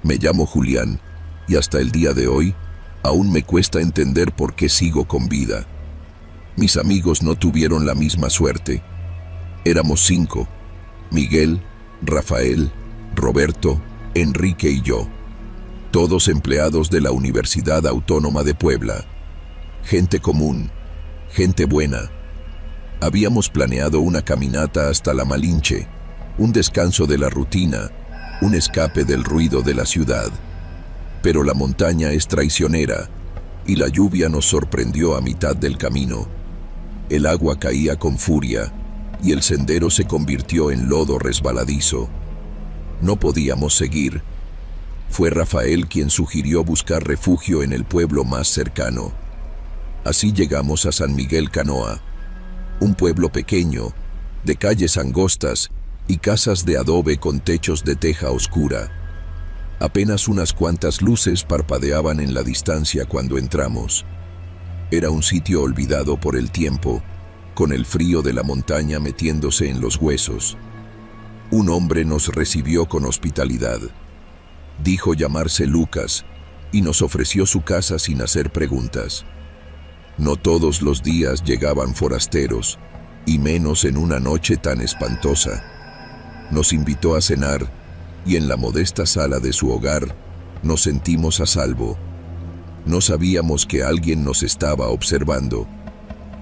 Me llamo Julián, y hasta el día de hoy, aún me cuesta entender por qué sigo con vida. Mis amigos no tuvieron la misma suerte. Éramos 5: Miguel, Rafael, Roberto, Enrique y yo. Todos empleados de la Universidad Autónoma de Puebla. Gente común, gente buena. Habíamos planeado una caminata hasta la Malinche, un descanso de la rutina, un escape del ruido de la ciudad. Pero la montaña es traicionera, y la lluvia nos sorprendió a mitad del camino. El agua caía con furia, y el sendero se convirtió en lodo resbaladizo. No podíamos seguir. Fue Rafael quien sugirió buscar refugio en el pueblo más cercano. Así llegamos a San Miguel Canoa, un pueblo pequeño, de calles angostas y casas de adobe con techos de teja oscura. Apenas unas cuantas luces parpadeaban en la distancia cuando entramos. Era un sitio olvidado por el tiempo, con el frío de la montaña metiéndose en los huesos. Un hombre nos recibió con hospitalidad. Dijo llamarse Lucas y nos ofreció su casa sin hacer preguntas. No todos los días llegaban forasteros, y menos en una noche tan espantosa. Nos invitó a cenar, y en la modesta sala de su hogar nos sentimos a salvo. No sabíamos que alguien nos estaba observando.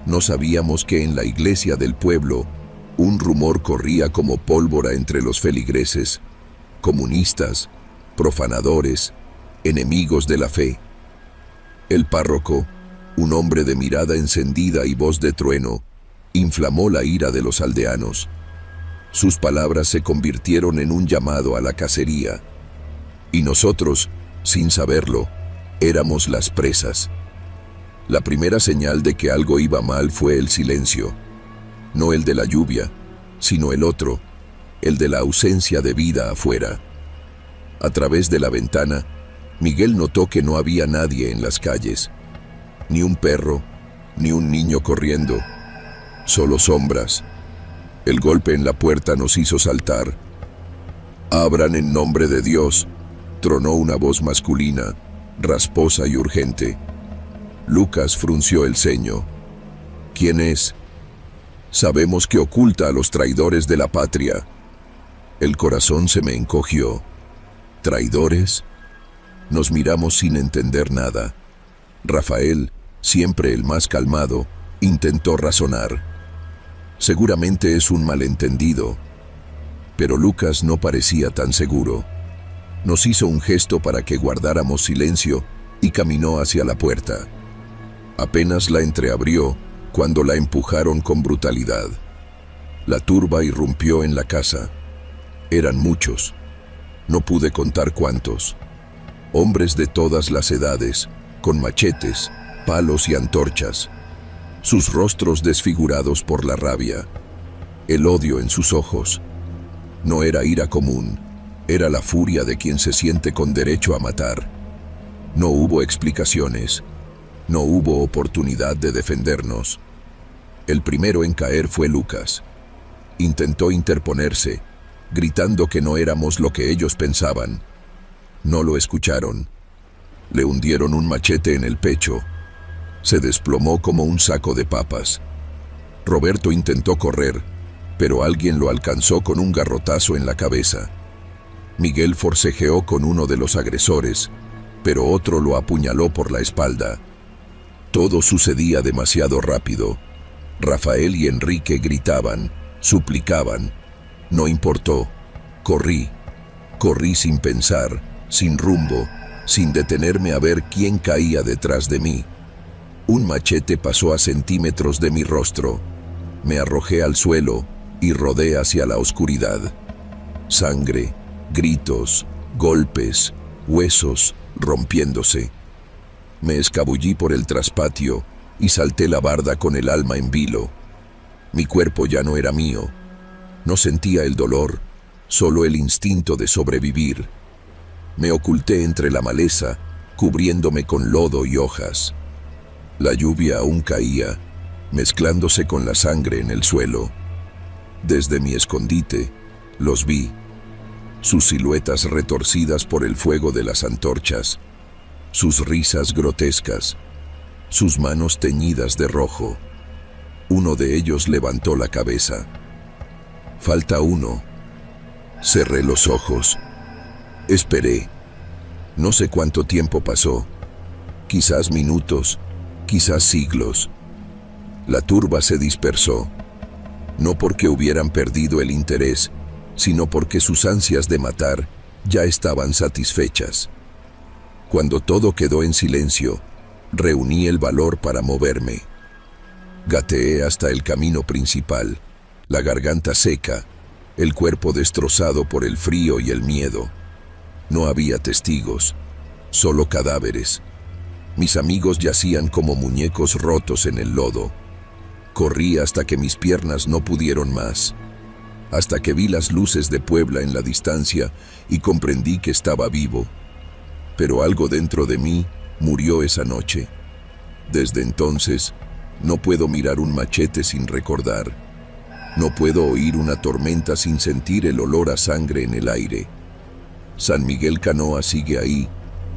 No sabíamos que en la iglesia del pueblo un rumor corría como pólvora entre los feligreses, comunistas, profanadores, enemigos de la fe. El párroco, un hombre de mirada encendida y voz de trueno, inflamó la ira de los aldeanos. Sus palabras se convirtieron en un llamado a la cacería. Y nosotros, sin saberlo, éramos las presas. La primera señal de que algo iba mal fue el silencio. No el de la lluvia, sino el otro, el de la ausencia de vida afuera. A través de la ventana, Miguel notó que no había nadie en las calles. Ni un perro, ni un niño corriendo. Solo sombras. El golpe en la puerta nos hizo saltar. «Abran en nombre de Dios», tronó una voz masculina, rasposa y urgente. Lucas frunció el ceño. «¿Quién es?» «Sabemos que oculta a los traidores de la patria». El corazón se me encogió. ¿Traidores? Nos miramos sin entender nada. Rafael, siempre el más calmado, intentó razonar. Seguramente es un malentendido. Pero Lucas no parecía tan seguro. Nos hizo un gesto para que guardáramos silencio y caminó hacia la puerta. Apenas la entreabrió cuando la empujaron con brutalidad. La turba irrumpió en la casa. Eran muchos. No pude contar cuántos. Hombres de todas las edades, con machetes, palos y antorchas. Sus rostros desfigurados por la rabia. El odio en sus ojos. No era ira común, era la furia de quien se siente con derecho a matar. No hubo explicaciones. No hubo oportunidad de defendernos. El primero en caer fue Lucas. Intentó interponerse, gritando que no éramos lo que ellos pensaban. No lo escucharon. Le hundieron un machete en el pecho. Se desplomó como un saco de papas. Roberto intentó correr, pero alguien lo alcanzó con un garrotazo en la cabeza. Miguel forcejeó con uno de los agresores, pero otro lo apuñaló por la espalda. Todo sucedía demasiado rápido. Rafael y Enrique gritaban, suplicaban. No importó. Corrí. Corrí sin pensar, sin rumbo, sin detenerme a ver quién caía detrás de mí. Un machete pasó a centímetros de mi rostro. Me arrojé al suelo y rodé hacia la oscuridad. Sangre, gritos, golpes, huesos rompiéndose. Me escabullí por el traspatio y salté la barda con el alma en vilo. Mi cuerpo ya no era mío. No sentía el dolor, solo el instinto de sobrevivir. Me oculté entre la maleza, cubriéndome con lodo y hojas. La lluvia aún caía, mezclándose con la sangre en el suelo. Desde mi escondite, los vi. sus siluetas retorcidas por el fuego de las antorchas, sus risas grotescas, sus manos teñidas de rojo. Uno de ellos levantó la cabeza. Falta uno. Cerré los ojos. Esperé. No sé cuánto tiempo pasó. Quizás minutos, quizás siglos. La turba se dispersó. No porque hubieran perdido el interés, sino porque sus ansias de matar ya estaban satisfechas. Cuando todo quedó en silencio, reuní el valor para moverme. Gateé hasta el camino principal, la garganta seca, el cuerpo destrozado por el frío y el miedo. No había testigos, solo cadáveres. Mis amigos yacían como muñecos rotos en el lodo. Corrí hasta que mis piernas no pudieron más, hasta que vi las luces de Puebla en la distancia y comprendí que estaba vivo. Pero algo dentro de mí murió esa noche. Desde entonces, no puedo mirar un machete sin recordar. No puedo oír una tormenta sin sentir el olor a sangre en el aire. San Miguel Canoa sigue ahí,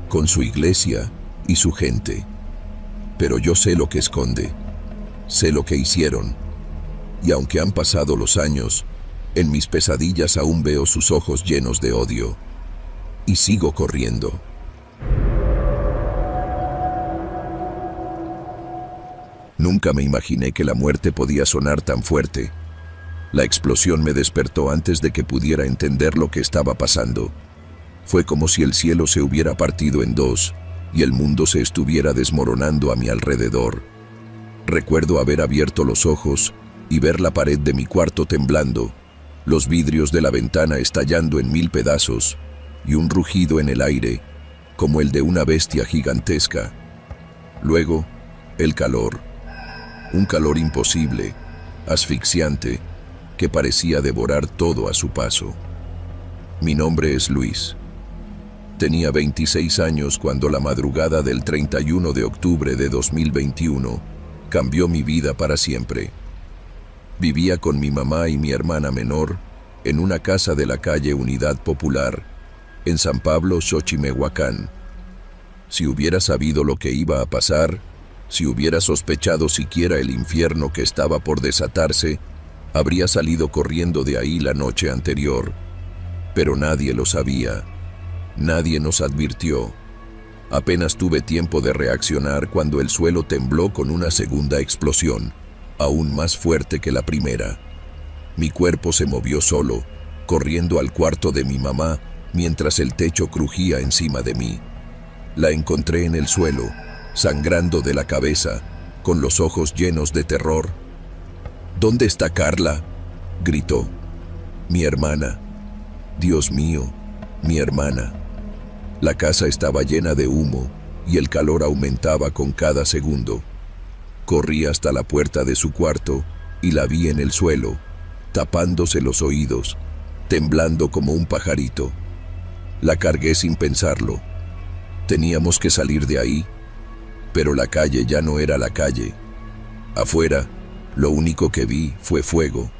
con su iglesia y su gente. Pero yo sé lo que esconde, sé lo que hicieron. Y aunque han pasado los años, en mis pesadillas aún veo sus ojos llenos de odio. Y sigo corriendo. Nunca me imaginé que la muerte podía sonar tan fuerte. La explosión me despertó antes de que pudiera entender lo que estaba pasando. Fue como si el cielo se hubiera partido en dos y el mundo se estuviera desmoronando a mi alrededor. Recuerdo haber abierto los ojos y ver la pared de mi cuarto temblando, los vidrios de la ventana estallando en 1000 pedazos y un rugido en el aire, como el de una bestia gigantesca. Luego, el calor. Un calor imposible, asfixiante, que parecía devorar todo a su paso. Mi nombre es Luis. Tenía 26 años cuando la madrugada del 31 de octubre de 2021 cambió mi vida para siempre. Vivía con mi mamá y mi hermana menor en una casa de la calle Unidad Popular, en San Pablo, Xochimehuacán. Si hubiera sabido lo que iba a pasar, si hubiera sospechado siquiera el infierno que estaba por desatarse, habría salido corriendo de ahí la noche anterior. Pero nadie lo sabía. Nadie nos advirtió. Apenas tuve tiempo de reaccionar cuando el suelo tembló con una segunda explosión, aún más fuerte que la primera. Mi cuerpo se movió solo, corriendo al cuarto de mi mamá, mientras el techo crujía encima de mí. La encontré en el suelo, sangrando de la cabeza, con los ojos llenos de terror. «¿Dónde está Carla?», gritó. «Mi hermana. Dios mío, mi hermana». La casa estaba llena de humo y el calor aumentaba con cada segundo. Corrí hasta la puerta de su cuarto y la vi en el suelo, tapándose los oídos, temblando como un pajarito. La cargué sin pensarlo. Teníamos que salir de ahí, pero la calle ya no era la calle. Afuera, lo único que vi fue fuego.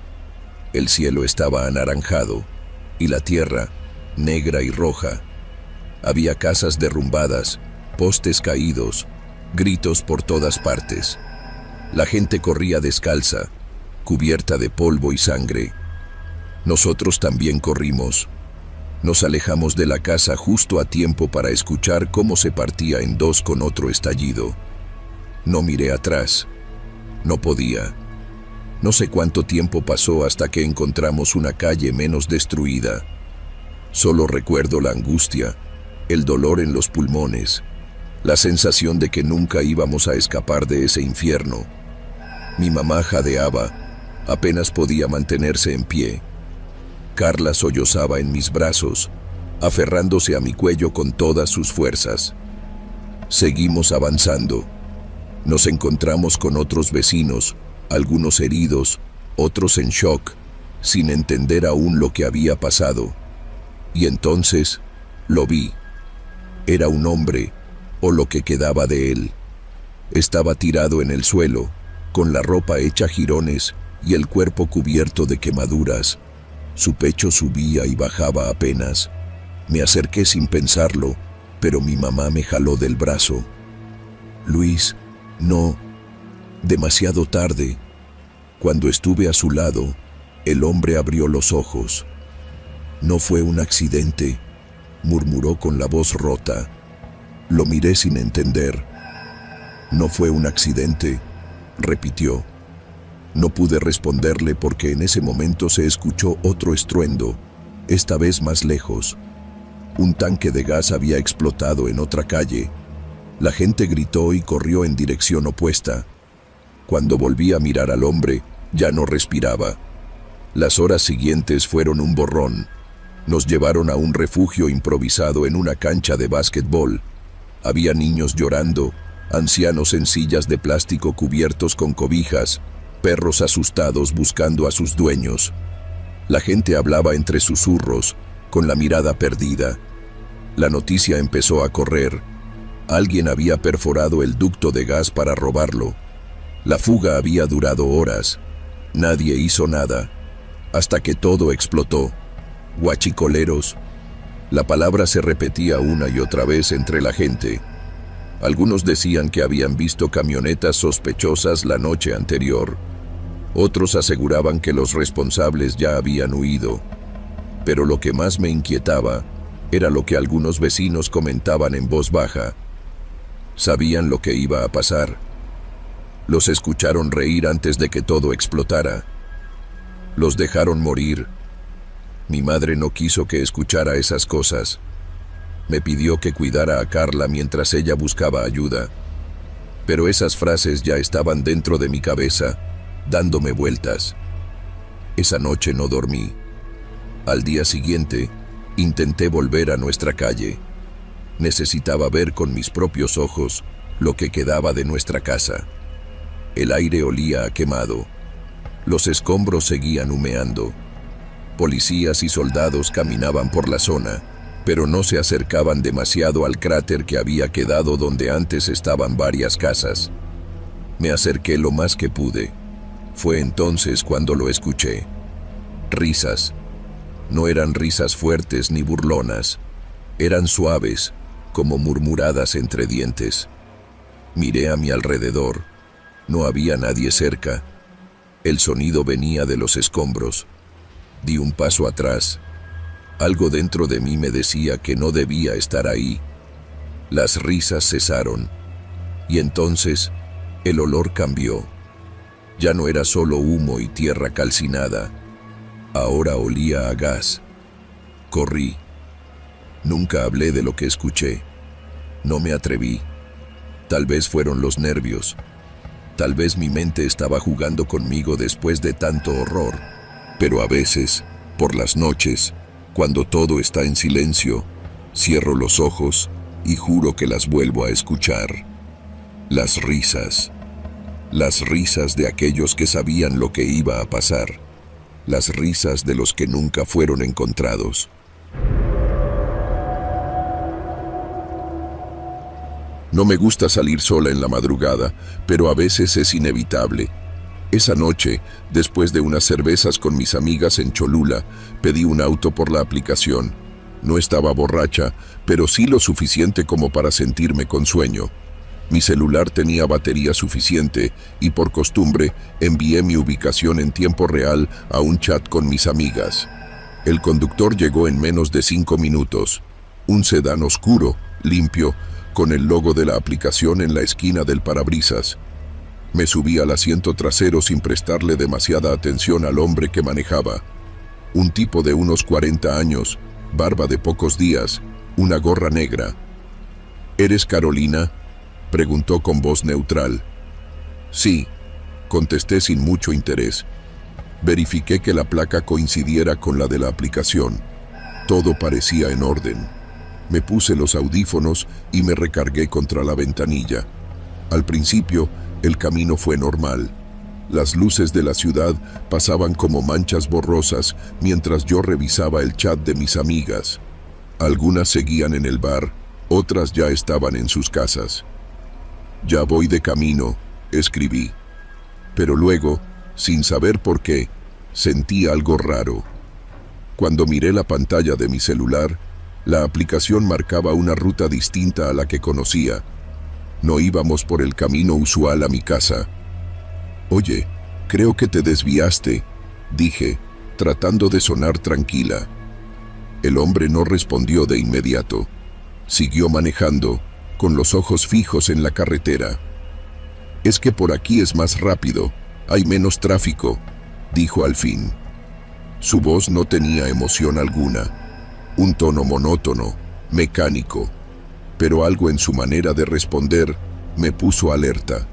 El cielo estaba anaranjado y la tierra negra y roja. Había casas derrumbadas, postes caídos, gritos por todas partes. La gente corría descalza, cubierta de polvo y sangre. Nosotros también corrimos. Nos alejamos de la casa justo a tiempo para escuchar cómo se partía en dos con otro estallido. No miré atrás. No podía. No sé cuánto tiempo pasó hasta que encontramos una calle menos destruida. Solo recuerdo la angustia, el dolor en los pulmones, la sensación de que nunca íbamos a escapar de ese infierno. Mi mamá jadeaba, apenas podía mantenerse en pie. Carla sollozaba en mis brazos, aferrándose a mi cuello con todas sus fuerzas. Seguimos avanzando. Nos encontramos con otros vecinos, algunos heridos, otros en shock, sin entender aún lo que había pasado. Y entonces lo vi. Era un hombre, o lo que quedaba de él. Estaba tirado en el suelo, con la ropa hecha jirones y el cuerpo cubierto de quemaduras. Su pecho subía y bajaba apenas. Me acerqué sin pensarlo, pero mi mamá me jaló del brazo. Luis, no. Demasiado tarde. Cuando estuve a su lado, el hombre abrió los ojos. No fue un accidente, murmuró con la voz rota. Lo miré sin entender. No fue un accidente, repitió. No pude responderle porque en ese momento se escuchó otro estruendo, esta vez más lejos. Un tanque de gas había explotado en otra calle. La gente gritó y corrió en dirección opuesta. Cuando volví a mirar al hombre, ya no respiraba. Las horas siguientes fueron un borrón. Nos llevaron a un refugio improvisado en una cancha de básquetbol. Había niños llorando, ancianos en sillas de plástico cubiertos con cobijas, perros asustados buscando a sus dueños. La gente hablaba entre susurros, con la mirada perdida. La noticia empezó a correr. Alguien había perforado el ducto de gas para robarlo. La fuga había durado horas. Nadie hizo nada, hasta que todo explotó. Guachicoleros. La palabra se repetía una y otra vez entre la gente. Algunos decían que habían visto camionetas sospechosas la noche anterior. Otros aseguraban que los responsables ya habían huido. Pero lo que más me inquietaba era lo que algunos vecinos comentaban en voz baja. Sabían lo que iba a pasar. Los escucharon reír antes de que todo explotara. Los dejaron morir. Mi madre no quiso que escuchara esas cosas. Me pidió que cuidara a Carla mientras ella buscaba ayuda. Pero esas frases ya estaban dentro de mi cabeza, dándome vueltas. Esa noche no dormí. Al día siguiente, intenté volver a nuestra calle. Necesitaba ver con mis propios ojos lo que quedaba de nuestra casa. El aire olía a quemado. Los escombros seguían humeando. Policías y soldados caminaban por la zona, pero no se acercaban demasiado al cráter que había quedado donde antes estaban varias casas. Me acerqué lo más que pude. Fue entonces cuando lo escuché. Risas. No eran risas fuertes ni burlonas. Eran suaves, como murmuradas entre dientes. Miré a mi alrededor. No había nadie cerca. El sonido venía de los escombros. Di un paso atrás. Algo dentro de mí me decía que no debía estar ahí. Las risas cesaron. Y entonces, el olor cambió. Ya no era solo humo y tierra calcinada. Ahora olía a gas. Corrí. Nunca hablé de lo que escuché. No me atreví. Tal vez fueron los nervios. Tal vez mi mente estaba jugando conmigo después de tanto horror. Pero a veces, por las noches, cuando todo está en silencio, cierro los ojos y juro que las vuelvo a escuchar. Las risas de aquellos que sabían lo que iba a pasar. Las risas de los que nunca fueron encontrados. No me gusta salir sola en la madrugada, pero a veces es inevitable. Esa noche, después de unas cervezas con mis amigas en Cholula, pedí un auto por la aplicación. No estaba borracha, pero sí lo suficiente como para sentirme con sueño. Mi celular tenía batería suficiente y por costumbre envié mi ubicación en tiempo real a un chat con mis amigas. El conductor llegó en menos de 5 minutos. Un sedán oscuro, limpio, con el logo de la aplicación en la esquina del parabrisas. Me subí al asiento trasero sin prestarle demasiada atención al hombre que manejaba. Un tipo de unos 40 años, barba de pocos días, una gorra negra. ¿Eres Carolina?, preguntó con voz neutral. Sí, contesté sin mucho interés. Verifiqué que la placa coincidiera con la de la aplicación. Todo parecía en orden. Me puse los audífonos y me recargué contra la ventanilla. Al principio, el camino fue normal. Las luces de la ciudad pasaban como manchas borrosas mientras yo revisaba el chat de mis amigas. Algunas seguían en el bar, otras ya estaban en sus casas. Ya voy de camino, escribí. Pero luego, sin saber por qué, sentí algo raro. Cuando miré la pantalla de mi celular, la aplicación marcaba una ruta distinta a la que conocía. No íbamos por el camino usual a mi casa. «Oye, creo que te desviaste», dije, tratando de sonar tranquila. El hombre no respondió de inmediato. Siguió manejando, con los ojos fijos en la carretera. «Es que por aquí es más rápido, hay menos tráfico», dijo al fin. Su voz no tenía emoción alguna, un tono monótono, mecánico, pero algo en su manera de responder me puso alerta.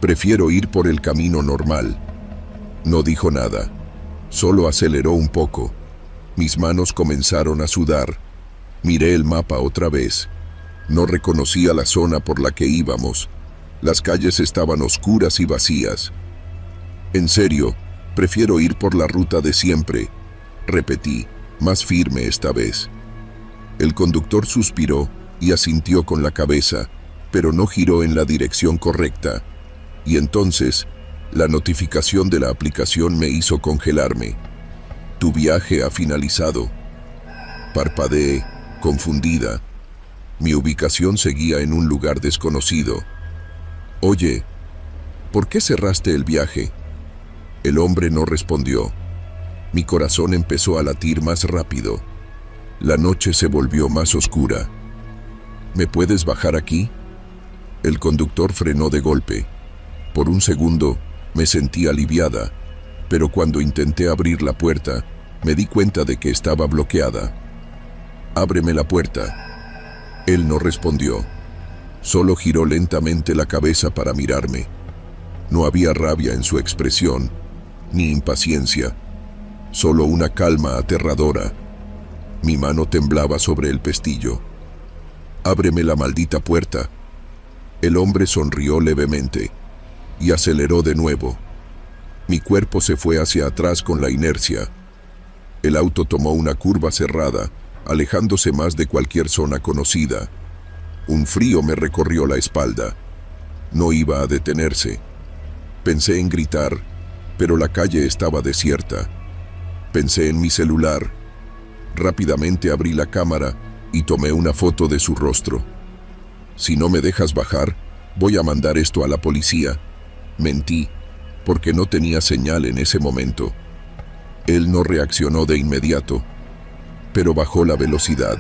«Prefiero ir por el camino normal». No dijo nada, solo aceleró un poco. Mis manos comenzaron a sudar. Miré el mapa otra vez. No reconocía la zona por la que íbamos. Las calles estaban oscuras y vacías. «En serio, prefiero ir por la ruta de siempre», repetí, más firme esta vez. El conductor suspiró y asintió con la cabeza, pero no giró en la dirección correcta. Y entonces, la notificación de la aplicación me hizo congelarme. «Tu viaje ha finalizado». Parpadeé, confundida. Mi ubicación seguía en un lugar desconocido. «Oye, ¿por qué cerraste el viaje?». El hombre no respondió. Mi corazón empezó a latir más rápido. La noche se volvió más oscura. «¿Me puedes bajar aquí?». El conductor frenó de golpe. Por un segundo me sentí aliviada, pero cuando intenté abrir la puerta, me di cuenta de que estaba bloqueada. «Ábreme la puerta». Él no respondió. Solo giró lentamente la cabeza para mirarme. No había rabia en su expresión, ni impaciencia, solo una calma aterradora. Mi mano temblaba sobre el pestillo. «Ábreme la maldita puerta». El hombre sonrió levemente y aceleró de nuevo. Mi cuerpo se fue hacia atrás con la inercia. El auto tomó una curva cerrada, alejándose más de cualquier zona conocida. Un frío me recorrió la espalda. No iba a detenerse. Pensé en gritar, pero la calle estaba desierta. Pensé en mi celular. Rápidamente abrí la cámara y tomé una foto de su rostro. «Si no me dejas bajar, voy a mandar esto a la policía», mentí, porque no tenía señal en ese momento. Él no reaccionó de inmediato, pero bajó la velocidad.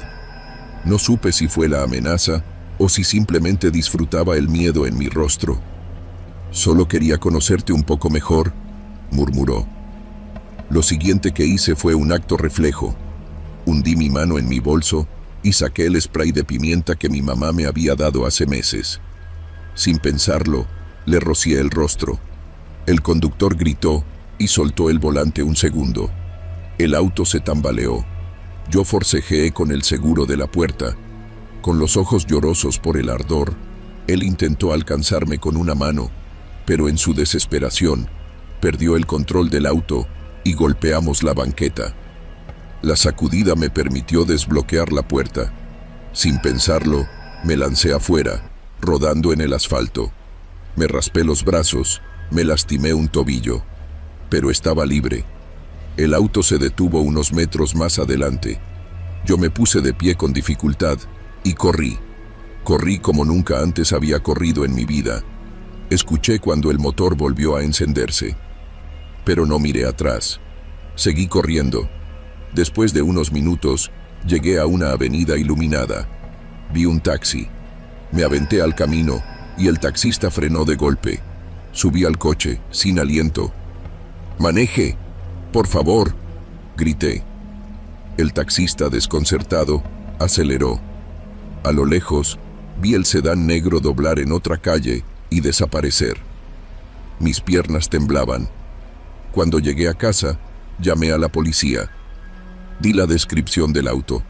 No supe si fue la amenaza o si simplemente disfrutaba el miedo en mi rostro. «Solo quería conocerte un poco mejor», murmuró. Lo siguiente que hice fue un acto reflejo. Hundí mi mano en mi bolso y saqué el spray de pimienta que mi mamá me había dado hace meses. Sin pensarlo, le rocié el rostro. El conductor gritó y soltó el volante un segundo. El auto se tambaleó. Yo forcejeé con el seguro de la puerta. Con los ojos llorosos por el ardor, él intentó alcanzarme con una mano, pero en su desesperación, perdió el control del auto y golpeamos la banqueta. La sacudida me permitió desbloquear la puerta. Sin pensarlo, me lancé afuera, rodando en el asfalto. Me raspé los brazos, me lastimé un tobillo, pero estaba libre. El auto se detuvo unos metros más adelante. Yo me puse de pie con dificultad y corrí. Corrí como nunca antes había corrido en mi vida. Escuché cuando el motor volvió a encenderse, pero no miré atrás. Seguí corriendo. Después de unos minutos, llegué a una avenida iluminada. Vi un taxi. Me aventé al camino y el taxista frenó de golpe. Subí al coche, sin aliento. «Maneje, por favor», grité. El taxista, desconcertado, aceleró. A lo lejos, vi el sedán negro doblar en otra calle y desaparecer. Mis piernas temblaban. Cuando llegué a casa, llamé a la policía. Di la descripción del auto,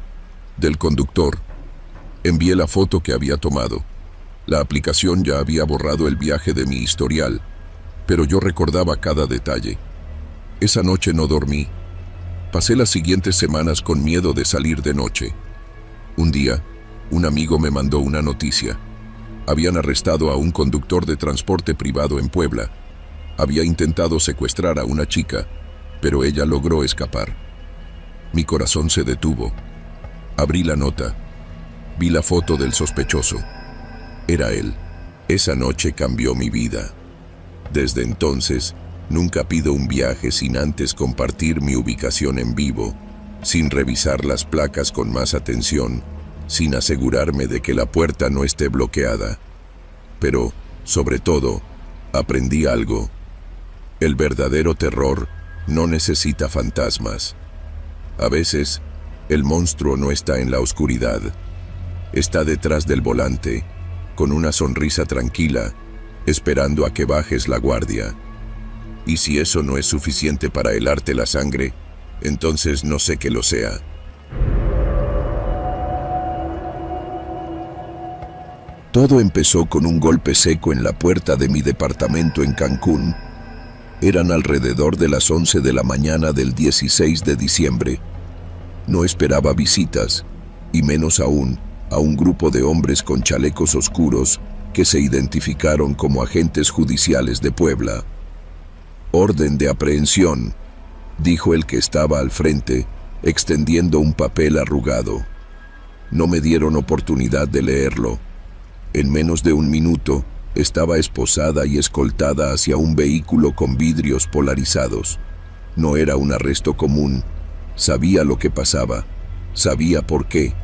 del conductor. Envié la foto que había tomado. La aplicación ya había borrado el viaje de mi historial, pero yo recordaba cada detalle. Esa noche no dormí. Pasé las siguientes semanas con miedo de salir de noche. Un día, un amigo me mandó una noticia. Habían arrestado a un conductor de transporte privado en Puebla. Había intentado secuestrar a una chica, pero ella logró escapar. Mi corazón se detuvo. Abrí la nota. Vi la foto del sospechoso. Era él. Esa noche cambió mi vida. Desde entonces, nunca pido un viaje sin antes compartir mi ubicación en vivo, sin revisar las placas con más atención, sin asegurarme de que la puerta no esté bloqueada. Pero, sobre todo, aprendí algo. El verdadero terror no necesita fantasmas. A veces, el monstruo no está en la oscuridad. Está detrás del volante, con una sonrisa tranquila, esperando a que bajes la guardia. Y si eso no es suficiente para helarte la sangre, entonces no sé qué lo sea. Todo empezó con un golpe seco en la puerta de mi departamento en Cancún. Eran alrededor de las 11 de la mañana del 16 de diciembre. No esperaba visitas, y menos aún a un grupo de hombres con chalecos oscuros que se identificaron como agentes judiciales de Puebla. «Orden de aprehensión», dijo el que estaba al frente, extendiendo un papel arrugado. No me dieron oportunidad de leerlo. En menos de un minuto, estaba esposada y escoltada hacia un vehículo con vidrios polarizados. No era un arresto común. Sabía lo que pasaba. Sabía por qué.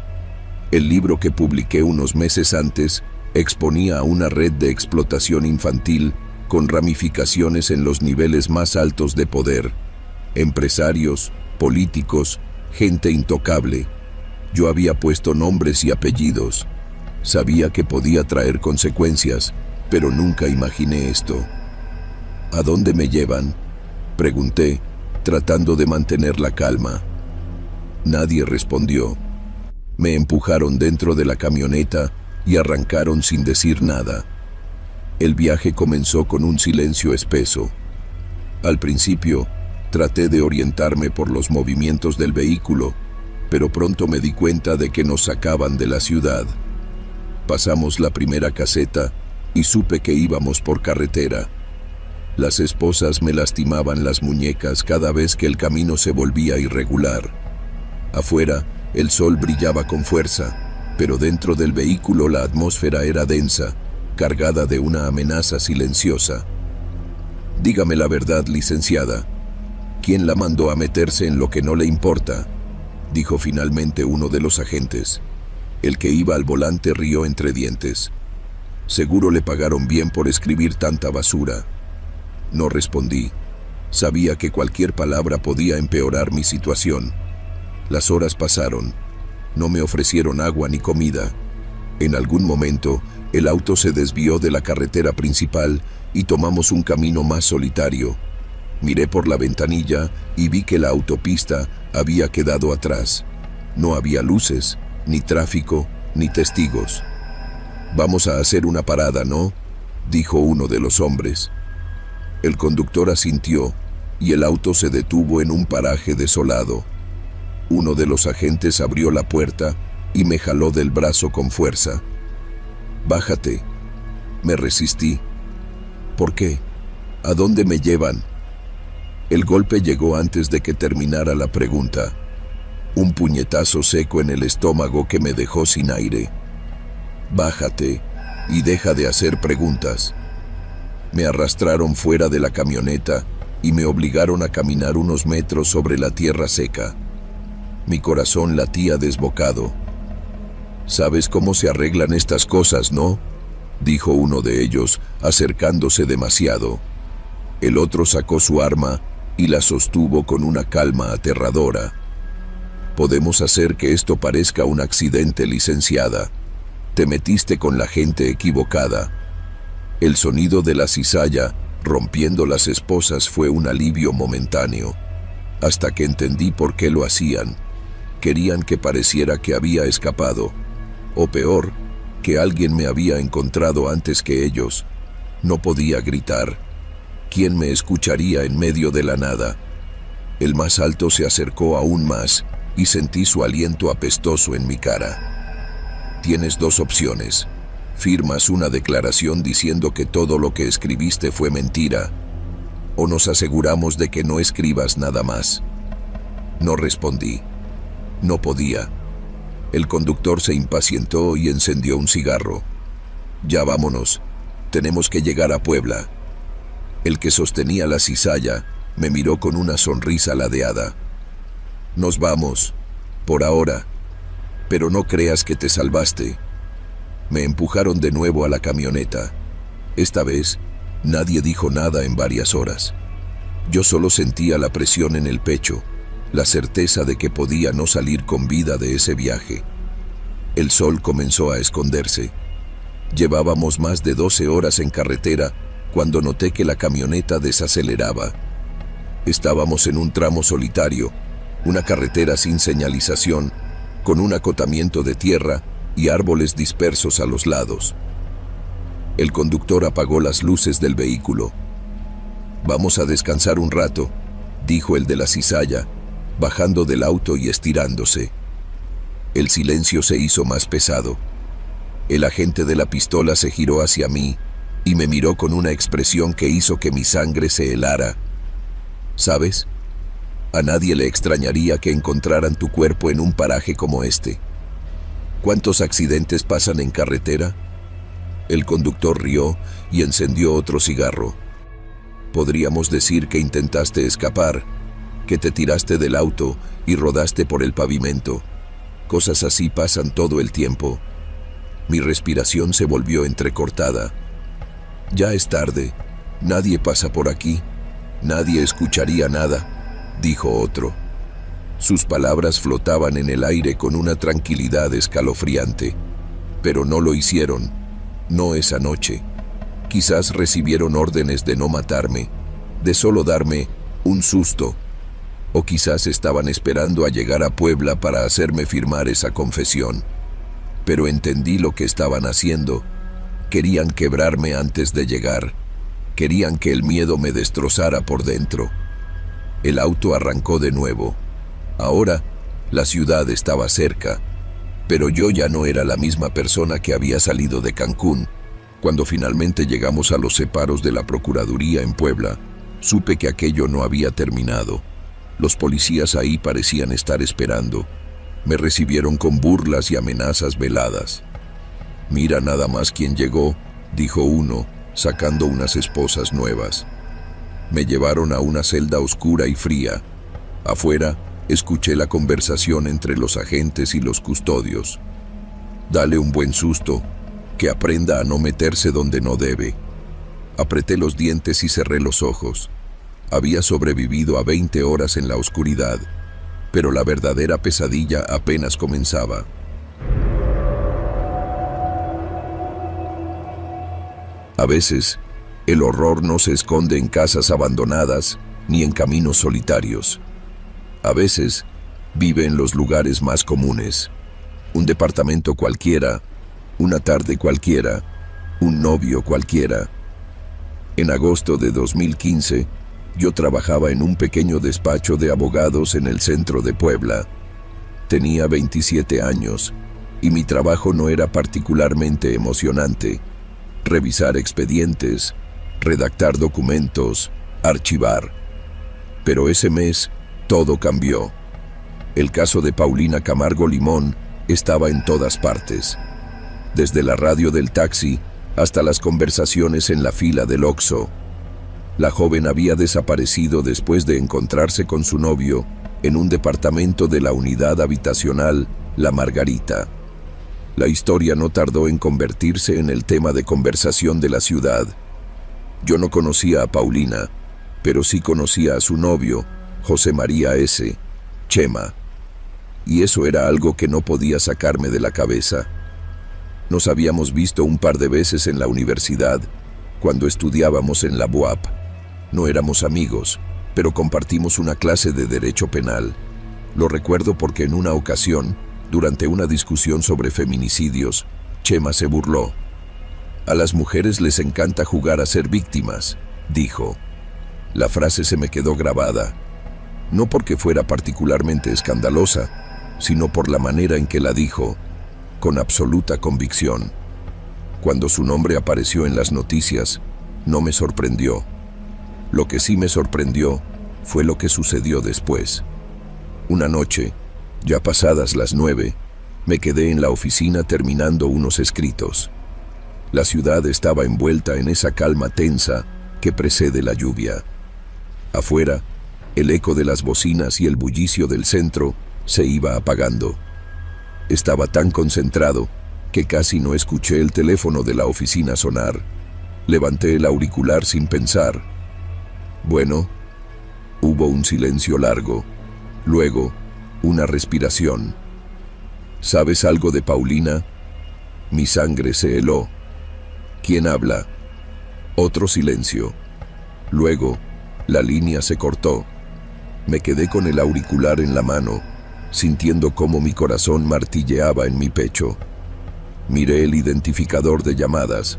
El libro que publiqué unos meses antes exponía a una red de explotación infantil con ramificaciones en los niveles más altos de poder. Empresarios, políticos, gente intocable. Yo había puesto nombres y apellidos. Sabía que podía traer consecuencias, pero nunca imaginé esto. ¿A dónde me llevan?, pregunté, tratando de mantener la calma. Nadie respondió. Me empujaron dentro de la camioneta y arrancaron sin decir nada. El viaje comenzó con un silencio espeso. Al principio, traté de orientarme por los movimientos del vehículo, pero pronto me di cuenta de que nos sacaban de la ciudad. Pasamos la primera caseta y supe que íbamos por carretera. Las esposas me lastimaban las muñecas cada vez que el camino se volvía irregular. Afuera, el sol brillaba con fuerza, pero dentro del vehículo la atmósfera era densa, cargada de una amenaza silenciosa. «Dígame la verdad, licenciada. ¿Quién la mandó a meterse en lo que no le importa?», dijo finalmente uno de los agentes. El que iba al volante rió entre dientes. «Seguro le pagaron bien por escribir tanta basura». No respondí. Sabía que cualquier palabra podía empeorar mi situación. Las horas pasaron. No me ofrecieron agua ni comida. En algún momento, el auto se desvió de la carretera principal y tomamos un camino más solitario. Miré por la ventanilla y vi que la autopista había quedado atrás. No había luces, ni tráfico, ni testigos. «Vamos a hacer una parada, ¿no?», dijo uno de los hombres. El conductor asintió y el auto se detuvo en un paraje desolado. Uno de los agentes abrió la puerta y me jaló del brazo con fuerza. «Bájate». Me resistí. «¿Por qué? ¿A dónde me llevan?». El golpe llegó antes de que terminara la pregunta. Un puñetazo seco en el estómago que me dejó sin aire. «Bájate y deja de hacer preguntas». Me arrastraron fuera de la camioneta y me obligaron a caminar unos metros sobre la tierra seca. Mi corazón latía desbocado. «¿Sabes cómo se arreglan estas cosas, no?», dijo uno de ellos, acercándose demasiado. El otro sacó su arma y la sostuvo con una calma aterradora. «Podemos hacer que esto parezca un accidente, licenciada. Te metiste con la gente equivocada». El sonido de la cizalla rompiendo las esposas fue un alivio momentáneo, hasta que entendí por qué lo hacían. Querían que pareciera que había escapado, o peor, que alguien me había encontrado antes que ellos. No podía gritar. ¿Quién me escucharía en medio de la nada? El más alto se acercó aún más y sentí su aliento apestoso en mi cara. «Tienes dos opciones. Firmas una declaración diciendo que todo lo que escribiste fue mentira, o nos aseguramos de que no escribas nada más». No respondí. No podía. El conductor se impacientó y encendió un cigarro. Ya vámonos. Tenemos que llegar a Puebla. El que sostenía la cizalla me miró con una sonrisa ladeada. Nos vamos, por ahora. Pero no creas que te salvaste. Me empujaron de nuevo a la camioneta. Esta vez, nadie dijo nada en varias horas. Yo solo sentía la presión en el pecho, la certeza de que podía no salir con vida de ese viaje. El sol comenzó a esconderse. Llevábamos más de 12 horas en carretera cuando noté que la camioneta desaceleraba. Estábamos en un tramo solitario, una carretera sin señalización, con un acotamiento de tierra y árboles dispersos a los lados. El conductor apagó las luces del vehículo. «Vamos a descansar un rato», dijo el de la cizalla, bajando del auto y estirándose. El silencio se hizo más pesado. El agente de la pistola se giró hacia mí y me miró con una expresión que hizo que mi sangre se helara. «¿Sabes? A nadie le extrañaría que encontraran tu cuerpo en un paraje como este. ¿Cuántos accidentes pasan en carretera?». El conductor rió y encendió otro cigarro. «Podríamos decir que intentaste escapar, que te tiraste del auto y rodaste por el pavimento. Cosas así pasan todo el tiempo». Mi respiración se volvió entrecortada. «Ya es tarde. Nadie pasa por aquí. Nadie escucharía nada», dijo otro. Sus palabras flotaban en el aire con una tranquilidad escalofriante. Pero no lo hicieron. No esa noche. Quizás recibieron órdenes de no matarme, de solo darme un susto. O quizás estaban esperando a llegar a Puebla para hacerme firmar esa confesión. Pero entendí lo que estaban haciendo. Querían quebrarme antes de llegar. Querían que el miedo me destrozara por dentro. El auto arrancó de nuevo. Ahora, la ciudad estaba cerca, pero yo ya no era la misma persona que había salido de Cancún. Cuando finalmente llegamos a los separos de la Procuraduría en Puebla, supe que aquello no había terminado. Los policías ahí parecían estar esperando. Me recibieron con burlas y amenazas veladas. «Mira nada más quién llegó», dijo uno, sacando unas esposas nuevas. Me llevaron a una celda oscura y fría. Afuera, escuché la conversación entre los agentes y los custodios. «Dale un buen susto, que aprenda a no meterse donde no debe». Apreté los dientes y cerré los ojos. Había sobrevivido a 20 horas en la oscuridad, pero la verdadera pesadilla apenas comenzaba. A veces, el horror no se esconde en casas abandonadas ni en caminos solitarios. A veces, vive en los lugares más comunes. Un departamento cualquiera, una tarde cualquiera, un novio cualquiera. En agosto de 2015, yo trabajaba en un pequeño despacho de abogados en el centro de Puebla. Tenía 27 años y mi trabajo no era particularmente emocionante. Revisar expedientes, redactar documentos, archivar. Pero ese mes, todo cambió. El caso de Paulina Camargo Limón estaba en todas partes. Desde la radio del taxi hasta las conversaciones en la fila del Oxxo. La joven había desaparecido después de encontrarse con su novio en un departamento de la unidad habitacional La Margarita. La historia no tardó en convertirse en el tema de conversación de la ciudad. Yo no conocía a Paulina, pero sí conocía a su novio, José María S. Chema. Y eso era algo que no podía sacarme de la cabeza. Nos habíamos visto un par de veces en la universidad, cuando estudiábamos en la UAP. No éramos amigos, pero compartimos una clase de Derecho Penal. Lo recuerdo porque en una ocasión, durante una discusión sobre feminicidios, Chema se burló. «A las mujeres les encanta jugar a ser víctimas», dijo. La frase se me quedó grabada, no porque fuera particularmente escandalosa, sino por la manera en que la dijo, con absoluta convicción. Cuando su nombre apareció en las noticias, no me sorprendió. Lo que sí me sorprendió fue lo que sucedió después. Una noche, Ya pasadas las 9, me quedé en la oficina terminando unos escritos. La ciudad estaba envuelta en esa calma tensa que precede la lluvia. Afuera, el eco de las bocinas y el bullicio del centro se iba apagando. Estaba tan concentrado que casi no escuché el teléfono de la oficina sonar. Levanté el auricular sin pensar. Bueno, hubo un silencio largo. Luego, una respiración. ¿Sabes algo de Paulina? Mi sangre se heló. ¿Quién habla? Otro silencio. Luego, la línea se cortó. Me quedé con el auricular en la mano, sintiendo cómo mi corazón martilleaba en mi pecho. Miré el identificador de llamadas.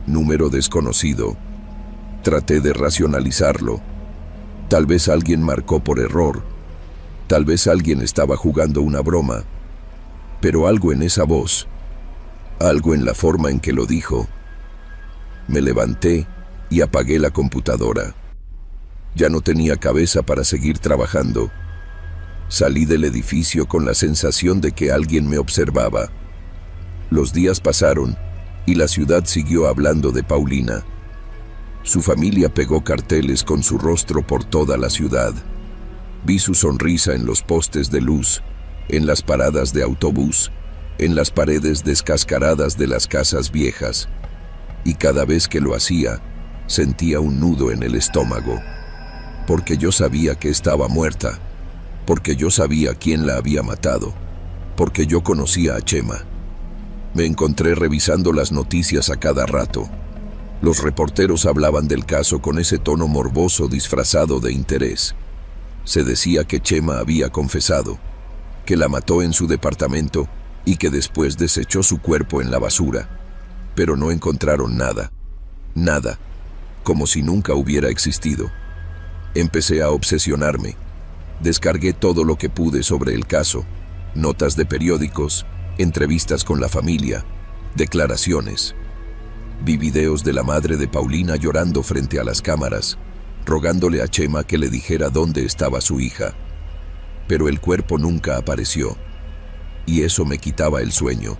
Número desconocido. Traté de racionalizarlo. Tal vez alguien marcó por error. Tal vez alguien estaba jugando una broma. Pero algo en esa voz, algo en la forma en que lo dijo. Me levanté y apagué la computadora. Ya no tenía cabeza para seguir trabajando. Salí del edificio con la sensación de que alguien me observaba. Los días pasaron y la ciudad siguió hablando de Paulina. Su familia pegó carteles con su rostro por toda la ciudad. Vi su sonrisa en los postes de luz, en las paradas de autobús, en las paredes descascaradas de las casas viejas. Y cada vez que lo hacía, sentía un nudo en el estómago. Porque yo sabía que estaba muerta. Porque yo sabía quién la había matado. Porque yo conocía a Chema. Me encontré revisando las noticias a cada rato. Los reporteros hablaban del caso con ese tono morboso disfrazado de interés. Se decía que Chema había confesado, que la mató en su departamento y que después desechó su cuerpo en la basura. Pero no encontraron nada. Nada. Como si nunca hubiera existido. Empecé a obsesionarme. Descargué todo lo que pude sobre el caso. Notas de periódicos, entrevistas con la familia, declaraciones. Vi videos de la madre de Paulina llorando frente a las cámaras, rogándole a Chema que le dijera dónde estaba su hija. Pero el cuerpo nunca apareció, y eso me quitaba el sueño.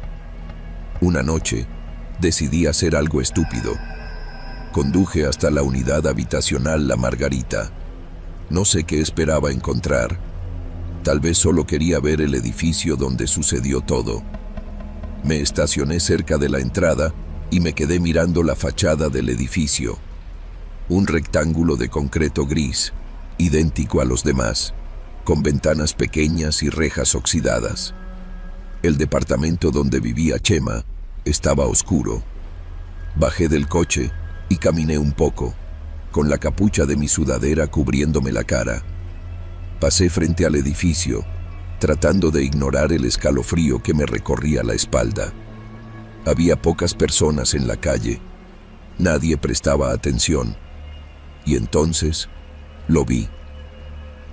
Una noche, decidí hacer algo estúpido. Conduje hasta la unidad habitacional La Margarita. No sé qué esperaba encontrar. Tal vez solo quería ver el edificio donde sucedió todo. Me estacioné cerca de la entrada y me quedé mirando la fachada del edificio. Un rectángulo de concreto gris, idéntico a los demás, con ventanas pequeñas y rejas oxidadas. El departamento donde vivía Chema estaba oscuro. Bajé del coche y caminé un poco, con la capucha de mi sudadera cubriéndome la cara. Pasé frente al edificio, tratando de ignorar el escalofrío que me recorría la espalda. Había pocas personas en la calle. Nadie prestaba atención. Y entonces, lo vi.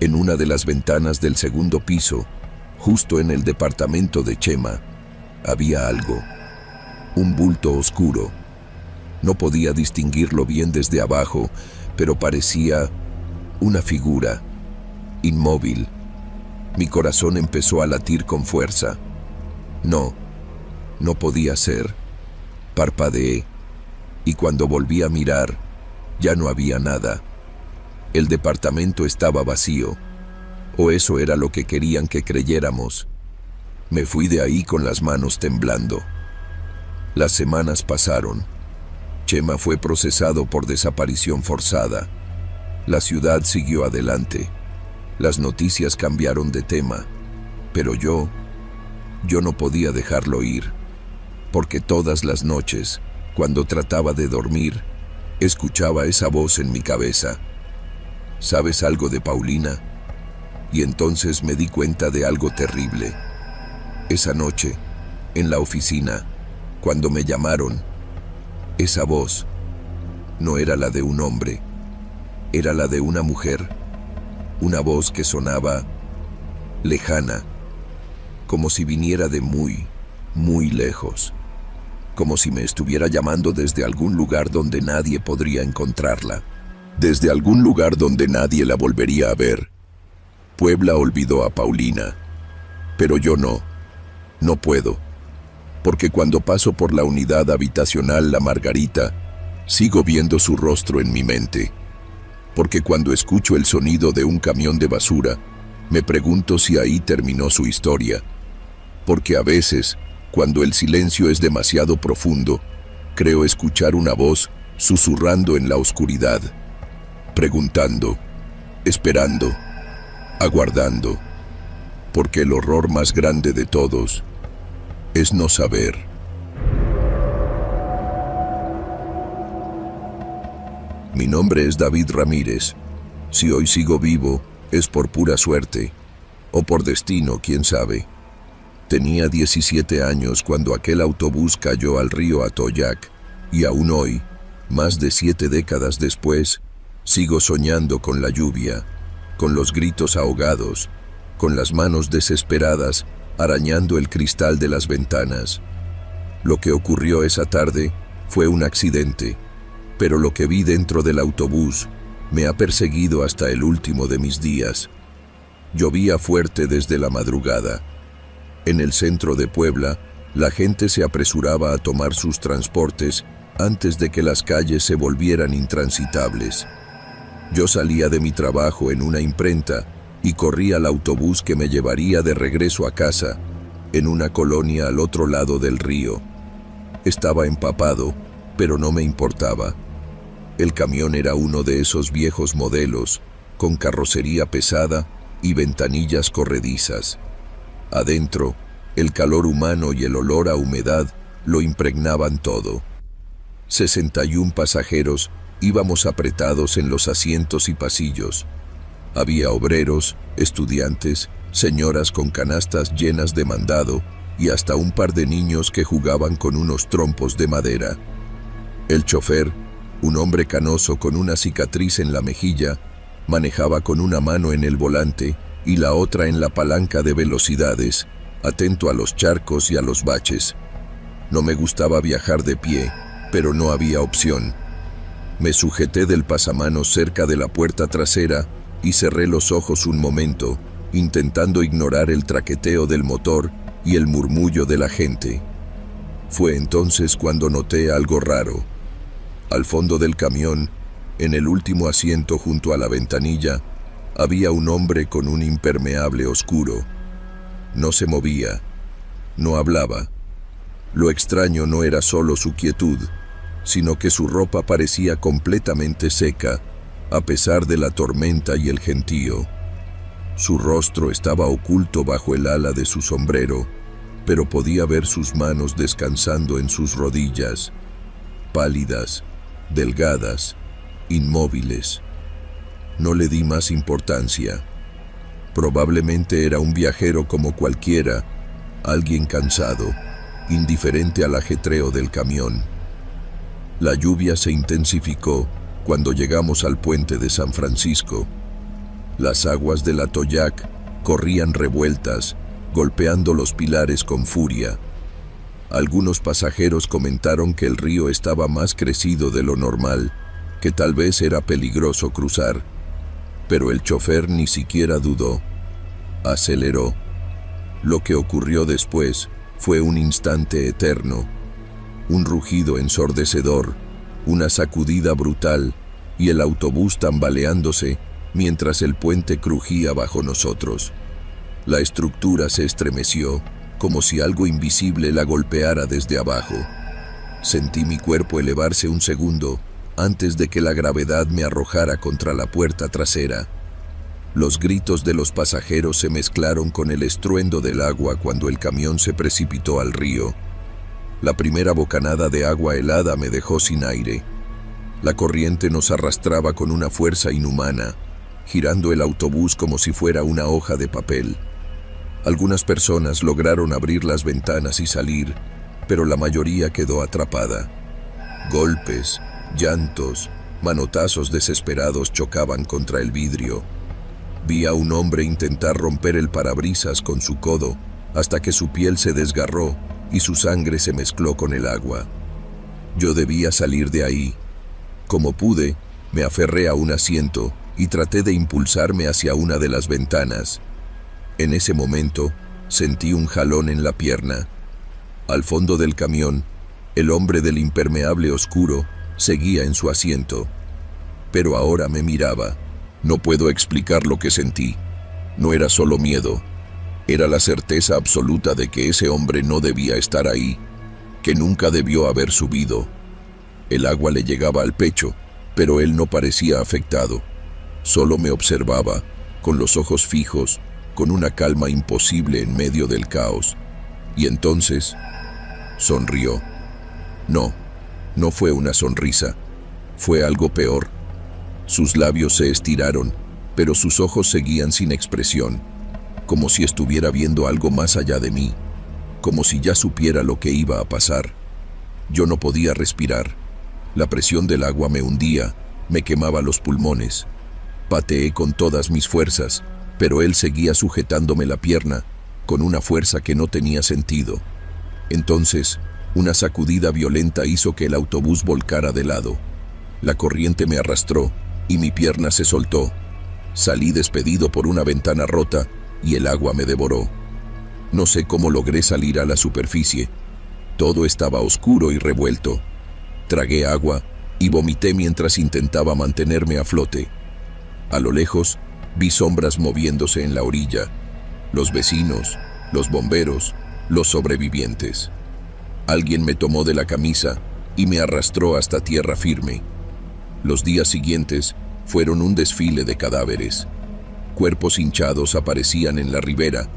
En una de las ventanas del segundo piso, justo en el departamento de Chema, había algo. Un bulto oscuro. No podía distinguirlo bien desde abajo, pero parecía una figura, inmóvil. Mi corazón empezó a latir con fuerza. No podía ser. Parpadeé, y cuando volví a mirar, ya no había nada. El departamento estaba vacío, o eso era lo que querían que creyéramos. Me fui de ahí con las manos temblando. Las semanas pasaron. Chema fue procesado por desaparición forzada. La ciudad siguió adelante. Las noticias cambiaron de tema, pero yo no podía dejarlo ir, porque todas las noches, cuando trataba de dormir, escuchaba esa voz en mi cabeza. ¿Sabes algo de Paulina? Y entonces me di cuenta de algo terrible. Esa noche, en la oficina, cuando me llamaron, esa voz no era la de un hombre, era la de una mujer. Una voz que sonaba lejana, como si viniera de muy, muy lejos, como si me estuviera llamando desde algún lugar donde nadie podría encontrarla, desde algún lugar donde nadie la volvería a ver. Puebla olvidó a Paulina. Pero yo no puedo, porque cuando paso por la unidad habitacional La Margarita, sigo viendo su rostro en mi mente. Porque cuando escucho el sonido de un camión de basura, me pregunto si ahí terminó su historia. Porque a veces, cuando el silencio es demasiado profundo, creo escuchar una voz susurrando en la oscuridad, preguntando, esperando, aguardando, porque el horror más grande de todos es no saber. Mi nombre es David Ramírez. Si hoy sigo vivo, es por pura suerte, o por destino, quién sabe. Tenía 17 años cuando aquel autobús cayó al río Atoyac, y aún hoy, más de 7 décadas después, sigo soñando con la lluvia, con los gritos ahogados, con las manos desesperadas arañando el cristal de las ventanas. Lo que ocurrió esa tarde fue un accidente, pero lo que vi dentro del autobús me ha perseguido hasta el último de mis días. Llovía fuerte desde la madrugada. En el centro de Puebla, la gente se apresuraba a tomar sus transportes antes de que las calles se volvieran intransitables. Yo salía de mi trabajo en una imprenta y corrí al autobús que me llevaría de regreso a casa, en una colonia al otro lado del río. Estaba empapado, pero no me importaba. El camión era uno de esos viejos modelos, con carrocería pesada y ventanillas corredizas. Adentro, el calor humano y el olor a humedad lo impregnaban todo. 61 pasajeros íbamos apretados en los asientos y pasillos. Había obreros, estudiantes, señoras con canastas llenas de mandado y hasta un par de niños que jugaban con unos trompos de madera. El chofer, un hombre canoso con una cicatriz en la mejilla, manejaba con una mano en el volante y la otra en la palanca de velocidades, atento a los charcos y a los baches. No me gustaba viajar de pie, pero no había opción. Me sujeté del pasamanos cerca de la puerta trasera y cerré los ojos un momento, intentando ignorar el traqueteo del motor y el murmullo de la gente. Fue entonces cuando noté algo raro. Al fondo del camión, en el último asiento junto a la ventanilla, había un hombre con un impermeable oscuro. No se movía, no hablaba. Lo extraño no era solo su quietud, sino que su ropa parecía completamente seca, a pesar de la tormenta y el gentío. Su rostro estaba oculto bajo el ala de su sombrero, pero podía ver sus manos descansando en sus rodillas, pálidas, delgadas, inmóviles. No le di más importancia. Probablemente era un viajero como cualquiera, alguien cansado, indiferente al ajetreo del camión. La lluvia se intensificó cuando llegamos al puente de San Francisco. Las aguas del Atoyac corrían revueltas, golpeando los pilares con furia. Algunos pasajeros comentaron que el río estaba más crecido de lo normal, que tal vez era peligroso cruzar. Pero el chofer ni siquiera dudó. Aceleró. Lo que ocurrió después fue un instante eterno. Un rugido ensordecedor, una sacudida brutal y el autobús tambaleándose mientras el puente crujía bajo nosotros. La estructura se estremeció, como si algo invisible la golpeara desde abajo. Sentí mi cuerpo elevarse un segundo antes de que la gravedad me arrojara contra la puerta trasera. Los gritos de los pasajeros se mezclaron con el estruendo del agua cuando el camión se precipitó al río. La primera bocanada de agua helada me dejó sin aire. La corriente nos arrastraba con una fuerza inhumana, girando el autobús como si fuera una hoja de papel. Algunas personas lograron abrir las ventanas y salir, pero la mayoría quedó atrapada. Golpes, llantos, manotazos desesperados chocaban contra el vidrio. Vi a un hombre intentar romper el parabrisas con su codo hasta que su piel se desgarró y su sangre se mezcló con el agua. Yo debía salir de ahí. Como pude, me aferré a un asiento y traté de impulsarme hacia una de las ventanas. En ese momento, Sentí un jalón en la pierna. Al fondo del camión, el hombre del impermeable oscuro seguía en su asiento. Pero ahora me miraba. No puedo explicar lo que sentí. No era solo miedo. Era la certeza absoluta de que ese hombre no debía estar ahí, que nunca debió haber subido. El agua le llegaba al pecho, pero él no parecía afectado. Solo me observaba, con los ojos fijos, con una calma imposible en medio del caos. Y entonces sonrió. No fue una sonrisa. Fue algo peor. Sus labios se estiraron, pero sus ojos seguían sin expresión, como si estuviera viendo algo más allá de mí, como si ya supiera lo que iba a pasar. Yo no podía respirar. La presión del agua me hundía, me quemaba los pulmones. Pateé con todas mis fuerzas, pero él seguía sujetándome la pierna, con una fuerza que no tenía sentido. Entonces, una sacudida violenta hizo que el autobús volcara de lado. La corriente me arrastró y mi pierna se soltó. Salí despedido por una ventana rota y el agua me devoró. No sé cómo logré salir a la superficie. Todo estaba oscuro y revuelto. Tragué agua y vomité mientras intentaba mantenerme a flote. A lo lejos, vi sombras moviéndose en la orilla. Los vecinos, los bomberos, los sobrevivientes. Alguien me tomó de la camisa y me arrastró hasta tierra firme. Los días siguientes fueron un desfile de cadáveres. Cuerpos hinchados aparecían en la ribera,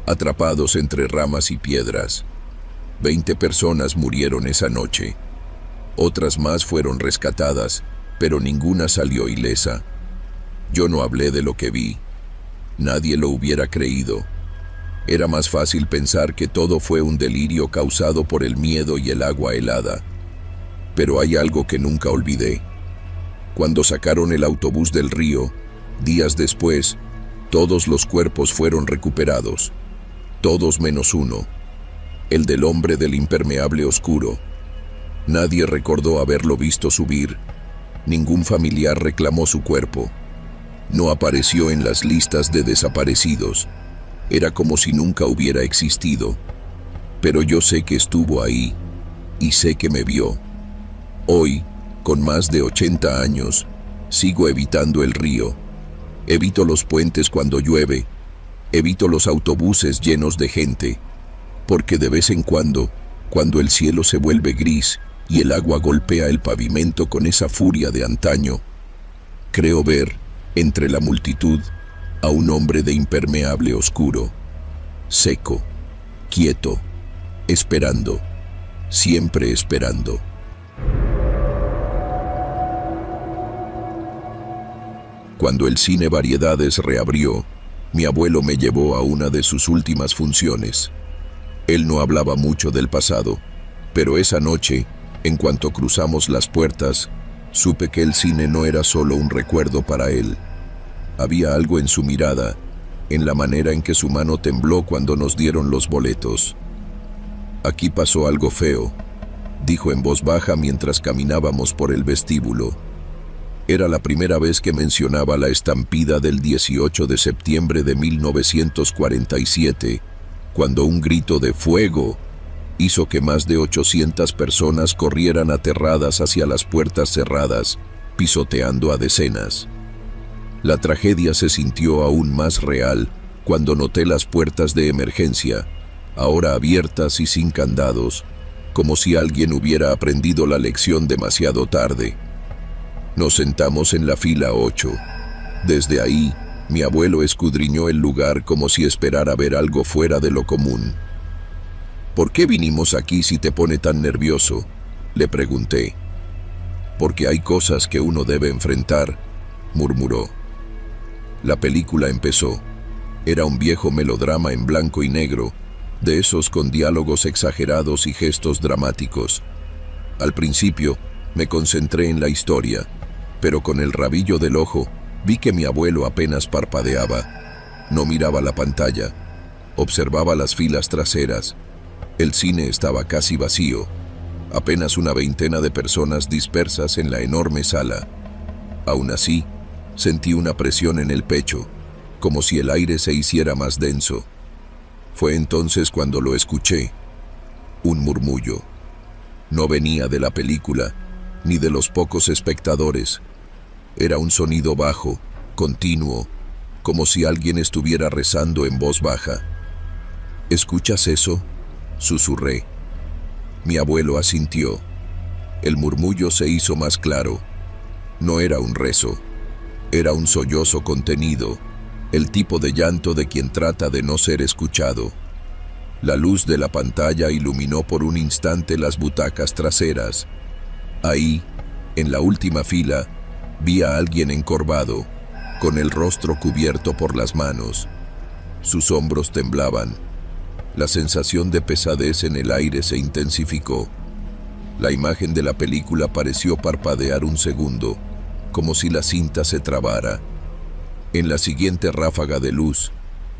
atrapados entre ramas y piedras. 20 personas murieron esa noche. Otras más fueron rescatadas, pero ninguna salió ilesa. Yo no hablé de lo que vi. Nadie lo hubiera creído. Era más fácil pensar que todo fue un delirio causado por el miedo y el agua helada. Pero hay algo que nunca olvidé. Cuando sacaron el autobús del río, días después, todos los cuerpos fueron recuperados. Todos menos uno. El del hombre del impermeable oscuro. Nadie recordó haberlo visto subir. Ningún familiar reclamó su cuerpo. No apareció en las listas de desaparecidos. Era como si nunca hubiera existido. Pero yo sé que estuvo ahí, y sé que me vio. Hoy, con más de 80 años, sigo evitando el río. Evito los puentes cuando llueve. Evito los autobuses llenos de gente. Porque de vez en cuando el cielo se vuelve gris y el agua golpea el pavimento con esa furia de antaño, creo ver, entre la multitud, a un hombre de impermeable oscuro, seco, quieto, esperando, siempre esperando. Cuando el cine Variedades reabrió, mi abuelo me llevó a una de sus últimas funciones. Él no hablaba mucho del pasado, pero esa noche, en cuanto cruzamos las puertas, supe que el cine no era solo un recuerdo para él. Había algo en su mirada, en la manera en que su mano tembló cuando nos dieron los boletos. «Aquí pasó algo feo», dijo en voz baja mientras caminábamos por el vestíbulo. Era la primera vez que mencionaba la estampida del 18 de septiembre de 1947, cuando un grito de ¡fuego! Hizo que más de 800 personas corrieran aterradas hacia las puertas cerradas, pisoteando a decenas. La tragedia se sintió aún más real cuando noté las puertas de emergencia, ahora abiertas y sin candados, como si alguien hubiera aprendido la lección demasiado tarde. Nos sentamos en la fila 8. Desde ahí, mi abuelo escudriñó el lugar como si esperara ver algo fuera de lo común. «¿Por qué vinimos aquí si te pone tan nervioso?», le pregunté. «Porque hay cosas que uno debe enfrentar», murmuró. La película empezó. Era un viejo melodrama en blanco y negro, de esos con diálogos exagerados y gestos dramáticos. Al principio, me concentré en la historia, pero con el rabillo del ojo vi que mi abuelo apenas parpadeaba. No miraba la pantalla, observaba las filas traseras. El cine estaba casi vacío, apenas una veintena de personas dispersas en la enorme sala. Aún así, sentí una presión en el pecho, como si el aire se hiciera más denso. Fue entonces cuando lo escuché. Un murmullo. No venía de la película, ni de los pocos espectadores. Era un sonido bajo, continuo, como si alguien estuviera rezando en voz baja. ¿Escuchas eso?, susurré. Mi abuelo asintió. El murmullo se hizo más claro. No era un rezo, era un sollozo contenido, el tipo de llanto de quien trata de no ser escuchado. La luz de la pantalla iluminó por un instante las butacas traseras. Ahí, en la última fila, vi a alguien encorvado, con el rostro cubierto por las manos. Sus hombros temblaban. La sensación de pesadez en el aire se intensificó. La imagen de la película pareció parpadear un segundo, como si la cinta se trabara. En la siguiente ráfaga de luz,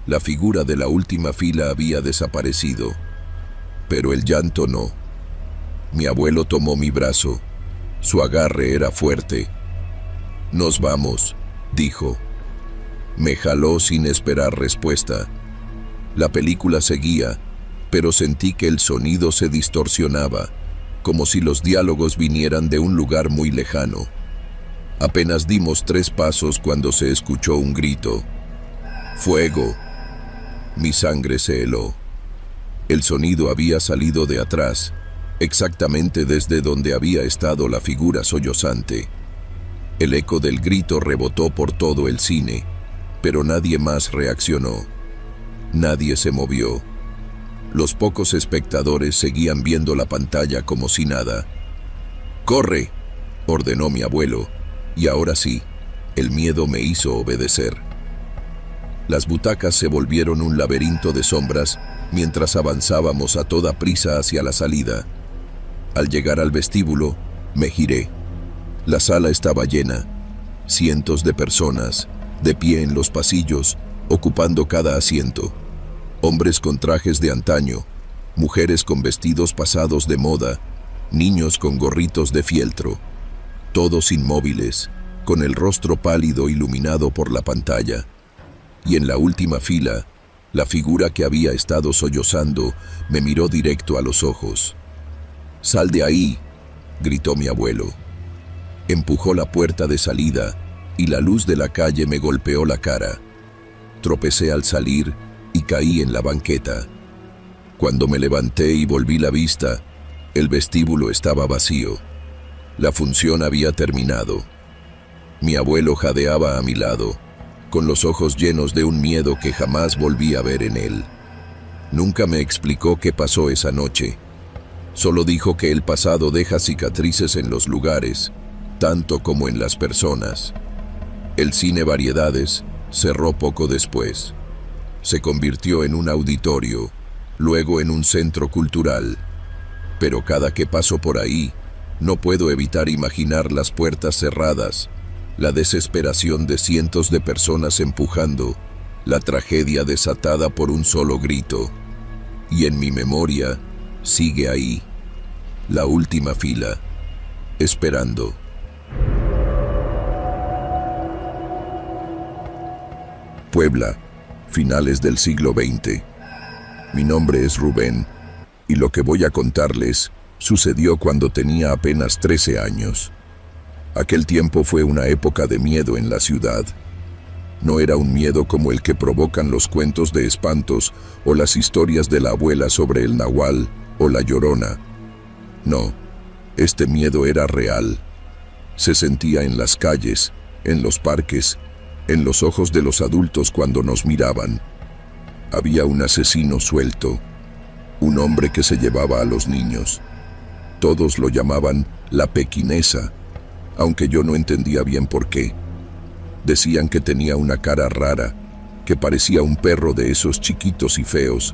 la figura de la última fila había desaparecido. Pero el llanto no. Mi abuelo tomó mi brazo. Su agarre era fuerte. «Nos vamos», dijo. Me jaló sin esperar respuesta. La película seguía, pero sentí que el sonido se distorsionaba, como si los diálogos vinieran de un lugar muy lejano. Apenas dimos 3 pasos cuando se escuchó un grito. «¡Fuego!». Mi sangre se heló. El sonido había salido de atrás, exactamente desde donde había estado la figura sollozante. El eco del grito rebotó por todo el cine, pero nadie más reaccionó. Nadie se movió. Los pocos espectadores seguían viendo la pantalla como si nada. «¡Corre!», ordenó mi abuelo, y ahora sí, el miedo me hizo obedecer. Las butacas se volvieron un laberinto de sombras mientras avanzábamos a toda prisa hacia la salida. Al llegar al vestíbulo, me giré. La sala estaba llena. Cientos de personas, de pie en los pasillos, ocupando cada asiento. Hombres con trajes de antaño, mujeres con vestidos pasados de moda, niños con gorritos de fieltro. Todos inmóviles, con el rostro pálido iluminado por la pantalla. Y en la última fila, la figura que había estado sollozando me miró directo a los ojos. «¡Sal de ahí!», gritó mi abuelo. Empujó la puerta de salida y la luz de la calle me golpeó la cara. Tropecé al salir y caí en la banqueta. Cuando me levanté y volví la vista, el vestíbulo estaba vacío. La función había terminado. Mi abuelo jadeaba a mi lado, con los ojos llenos de un miedo que jamás volví a ver en él. Nunca me explicó qué pasó esa noche. Solo dijo que el pasado deja cicatrices en los lugares, tanto como en las personas. El cine Variedades cerró poco después. Se convirtió en un auditorio, luego en un centro cultural. Pero cada que paso por ahí, no puedo evitar imaginar las puertas cerradas, la desesperación de cientos de personas empujando, la tragedia desatada por un solo grito. Y en mi memoria, sigue ahí, la última fila, esperando. Puebla, finales del siglo XX. Mi nombre es Rubén, y lo que voy a contarles sucedió cuando tenía apenas 13 años. Aquel tiempo fue una época de miedo en la ciudad. No era un miedo como el que provocan los cuentos de espantos o las historias de la abuela sobre el nahual o la llorona. No, este miedo era real. Se sentía en las calles, en los parques, en los ojos de los adultos cuando nos miraban. Había un asesino suelto, un hombre que se llevaba a los niños. Todos lo llamaban la pequinesa, aunque yo no entendía bien por qué. Decían que tenía una cara rara, que parecía un perro de esos chiquitos y feos,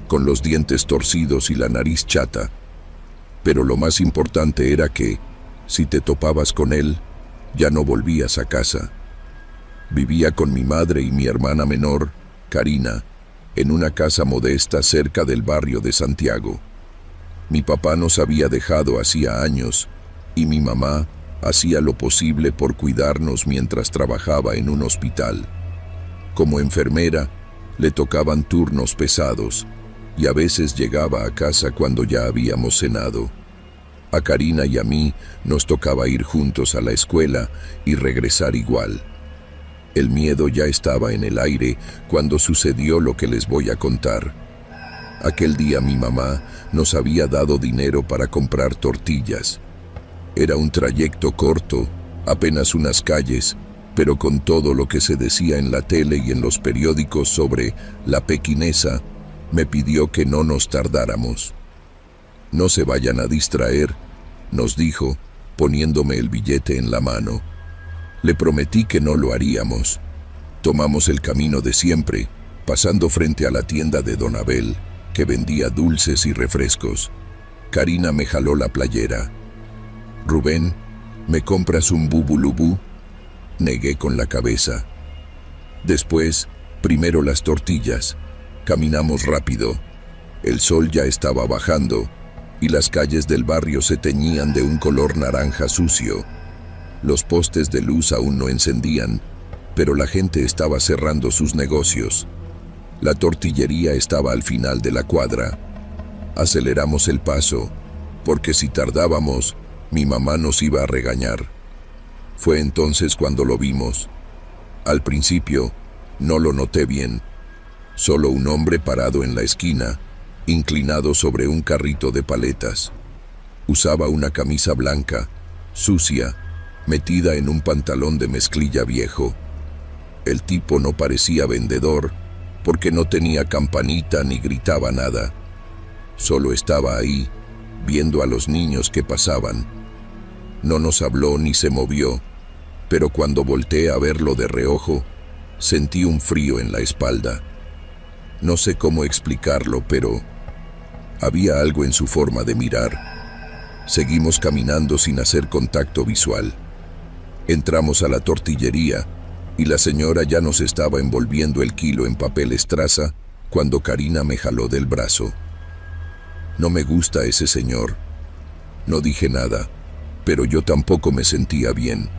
con los dientes torcidos y la nariz chata. Pero lo más importante era que, si te topabas con él, ya no volvías a casa. Vivía con mi madre y mi hermana menor, Karina, en una casa modesta cerca del barrio de Santiago. Mi papá nos había dejado hacía años, y mi mamá hacía lo posible por cuidarnos mientras trabajaba en un hospital. Como enfermera, Le tocaban turnos pesados y a veces llegaba a casa cuando ya habíamos cenado. A Karina y a mí nos tocaba ir juntos a la escuela y regresar igual. El miedo ya estaba en el aire cuando sucedió lo que les voy a contar. Aquel día mi mamá nos había dado dinero para comprar tortillas. Era un trayecto corto, apenas unas calles, pero con todo lo que se decía en la tele y en los periódicos sobre la pequinesa, me pidió que no nos tardáramos. «No se vayan a distraer», nos dijo, poniéndome el billete en la mano. Le prometí que no lo haríamos. Tomamos el camino de siempre, pasando frente a la tienda de Don Abel, que vendía dulces y refrescos. Karina me jaló la playera. «Rubén, ¿me compras un bubulubú?». Negué con la cabeza. Después, primero las tortillas. Caminamos rápido. El sol ya estaba bajando y las calles del barrio se teñían de un color naranja sucio. Los postes de luz aún no encendían, pero la gente estaba cerrando sus negocios. La tortillería estaba al final de la cuadra. Aceleramos el paso, porque si tardábamos, mi mamá nos iba a regañar. Fue entonces cuando lo vimos. Al principio, no lo noté bien. Solo un hombre parado en la esquina, inclinado sobre un carrito de paletas. Usaba una camisa blanca, sucia, metida en un pantalón de mezclilla viejo. El tipo no parecía vendedor, porque no tenía campanita ni gritaba nada. Solo estaba ahí, viendo a los niños que pasaban. No nos habló ni se movió, pero cuando volteé a verlo de reojo, sentí un frío en la espalda. No sé cómo explicarlo, pero había algo en su forma de mirar. Seguimos caminando sin hacer contacto visual. Entramos a la tortillería y la señora ya nos estaba envolviendo el kilo en papel estraza cuando Karina me jaló del brazo. «No me gusta ese señor». No dije nada, pero yo tampoco me sentía bien.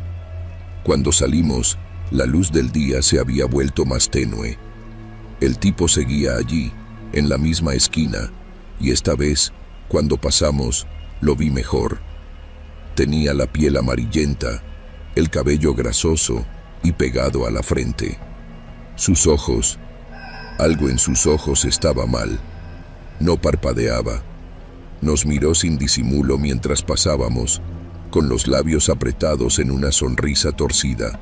Cuando salimos, la luz del día se había vuelto más tenue. El tipo seguía allí, en la misma esquina, y esta vez, cuando pasamos, lo vi mejor. Tenía la piel amarillenta, el cabello grasoso y pegado a la frente. Sus ojos, algo en sus ojos estaba mal. No parpadeaba. Nos miró sin disimulo mientras pasábamos, con los labios apretados en una sonrisa torcida.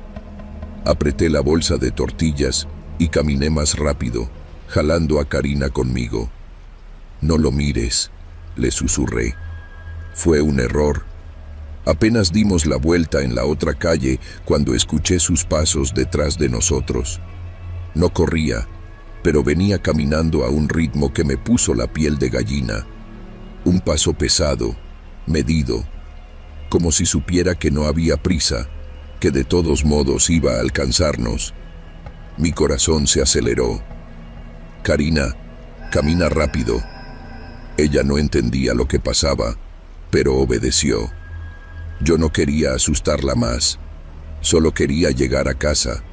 Apreté la bolsa de tortillas y caminé más rápido, jalando a Karina conmigo. «No lo mires», le susurré. Fue un error. Apenas dimos la vuelta en la otra calle cuando escuché sus pasos detrás de nosotros. No corría, pero venía caminando a un ritmo que me puso la piel de gallina. Un paso pesado, medido, como si supiera que no había prisa, que de todos modos iba a alcanzarnos. Mi corazón se aceleró. «Karina, camina rápido». Ella no entendía lo que pasaba, pero obedeció. Yo no quería asustarla más, solo quería llegar a casa.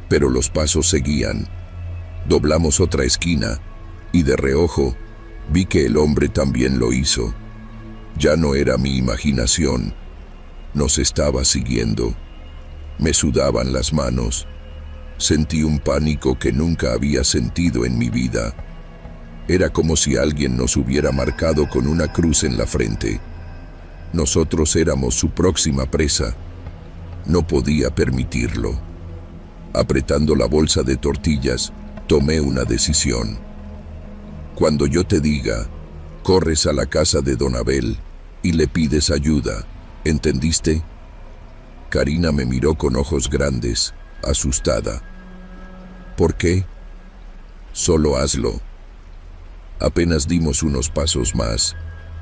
Pero los pasos seguían. Doblamos otra esquina, y de reojo, vi que el hombre también lo hizo. Ya no era mi imaginación. Nos estaba siguiendo. Me sudaban las manos. Sentí un pánico que nunca había sentido en mi vida. Era como si alguien nos hubiera marcado con una cruz en la frente. Nosotros éramos su próxima presa. No podía permitirlo. Apretando la bolsa de tortillas, tomé una decisión. Cuando yo te diga, corres a la casa de Don Abel y le pides ayuda, ¿entendiste? Karina me miró con ojos grandes, asustada. ¿Por qué? Solo hazlo. Apenas dimos unos pasos más,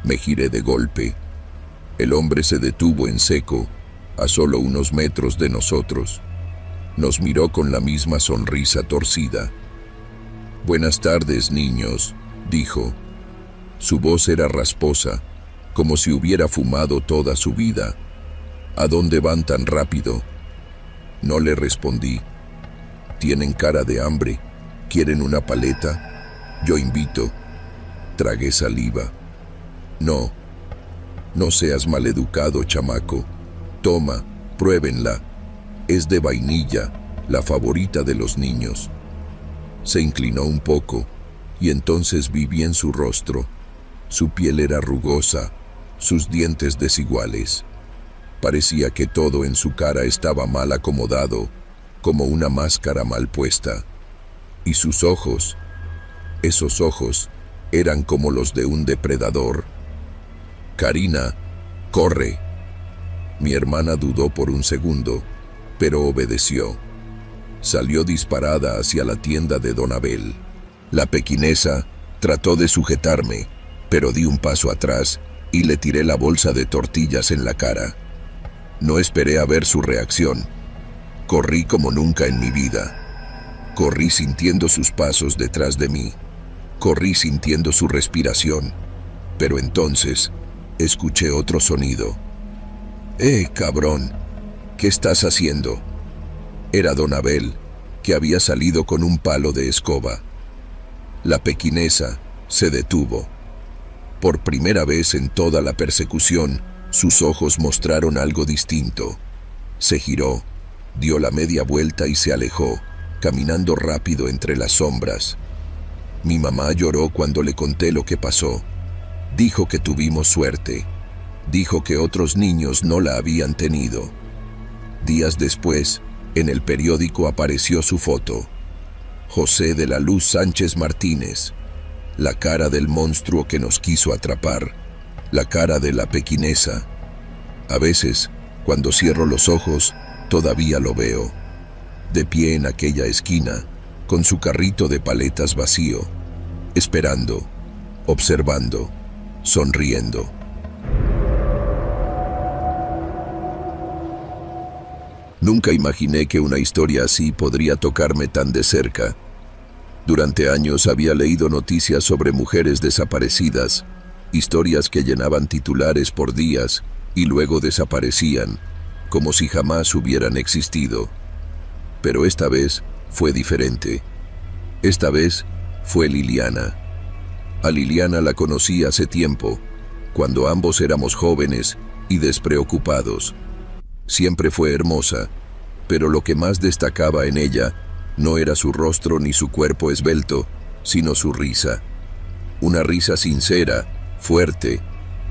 me giré de golpe. El hombre se detuvo en seco, a solo unos metros de nosotros. Nos miró con la misma sonrisa torcida. «Buenas tardes, niños», dijo. Su voz era rasposa, como si hubiera fumado toda su vida. «¿A dónde van tan rápido?». No le respondí. «Tienen cara de hambre. ¿Quieren una paleta? Yo invito. Tragué saliva. No, no seas maleducado, chamaco. Toma, pruébenla. Es de vainilla, la favorita de los niños. Se inclinó un poco, y entonces vi bien su rostro. Su piel era rugosa, sus dientes desiguales. Parecía que todo en su cara estaba mal acomodado, como una máscara mal puesta. Y sus ojos, esos ojos, eran como los de un depredador. Karina, corre. Mi hermana dudó por un segundo, pero obedeció. Salió disparada hacia la tienda de Don Abel. La pequinesa trató de sujetarme, pero di un paso atrás y le tiré la bolsa de tortillas en la cara. No esperé a ver su reacción. Corrí como nunca en mi vida. Corrí sintiendo sus pasos detrás de mí. Corrí sintiendo su respiración. Pero entonces escuché otro sonido. Cabrón! ¿Qué estás haciendo? Era Don Abel, que había salido con un palo de escoba. La pequinesa se detuvo. Por primera vez en toda la persecución, sus ojos mostraron algo distinto. Se giró, dio la media vuelta y se alejó, caminando rápido entre las sombras. Mi mamá lloró cuando le conté lo que pasó. Dijo que tuvimos suerte. Dijo que otros niños no la habían tenido. Días después, en el periódico apareció su foto. José de la Luz Sánchez Martínez. La cara del monstruo que nos quiso atrapar. La cara de la pequinesa. A veces, cuando cierro los ojos, todavía lo veo. De pie en aquella esquina, con su carrito de paletas vacío, esperando, observando, sonriendo. Nunca imaginé que una historia así podría tocarme tan de cerca. Durante años había leído noticias sobre mujeres desaparecidas, historias que llenaban titulares por días y luego desaparecían, como si jamás hubieran existido. Pero esta vez fue diferente. Esta vez fue Liliana. A Liliana la conocí hace tiempo, cuando ambos éramos jóvenes y despreocupados. Siempre fue hermosa, pero lo que más destacaba en ella no era su rostro ni su cuerpo esbelto, sino su risa. Una risa sincera, fuerte,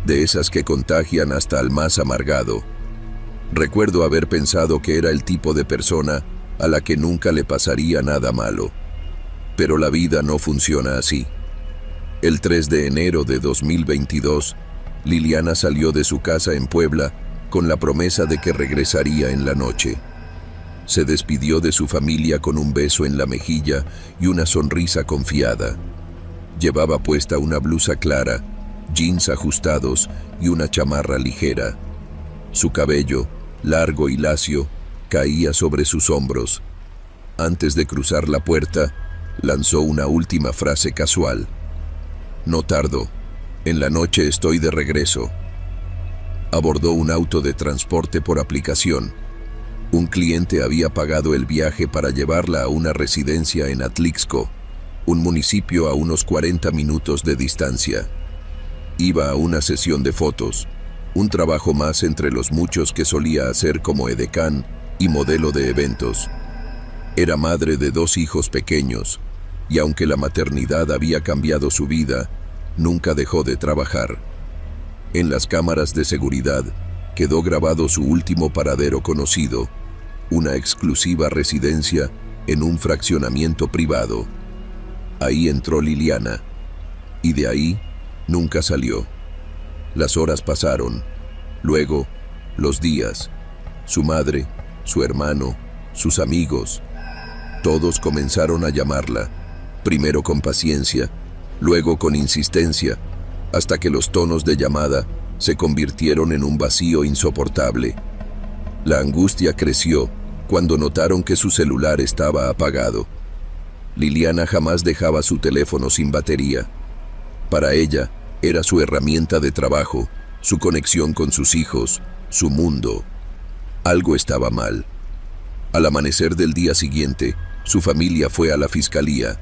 de esas que contagian hasta al más amargado. Recuerdo haber pensado que era el tipo de persona a la que nunca le pasaría nada malo. Pero la vida no funciona así. El 3 de enero de 2022, Liliana salió de su casa en Puebla con la promesa de que regresaría en la noche. Se despidió de su familia con un beso en la mejilla y una sonrisa confiada. Llevaba puesta una blusa clara, jeans ajustados y una chamarra ligera. Su cabello, largo y lacio, caía sobre sus hombros. Antes de cruzar la puerta, lanzó una última frase casual. No tardo. En la noche estoy de regreso. Abordó un auto de transporte por aplicación. Un cliente había pagado el viaje para llevarla a una residencia en Atlixco, un municipio a unos 40 minutos de distancia. Iba a una sesión de fotos, un trabajo más entre los muchos que solía hacer como edecán y modelo de eventos. Era madre de 2 hijos pequeños, y aunque la maternidad había cambiado su vida, nunca dejó de trabajar. En las cámaras de seguridad quedó grabado su último paradero conocido, una exclusiva residencia en un fraccionamiento privado. Ahí entró Liliana, y de ahí nunca salió. Las horas pasaron, luego los días. Su madre, su hermano, sus amigos, todos comenzaron a llamarla, primero con paciencia, luego con insistencia, hasta que los tonos de llamada se convirtieron en un vacío insoportable. La angustia creció cuando notaron que su celular estaba apagado. Liliana jamás dejaba su teléfono sin batería. Para ella, era su herramienta de trabajo, su conexión con sus hijos, su mundo. Algo estaba mal. Al amanecer del día siguiente, su familia fue a la fiscalía,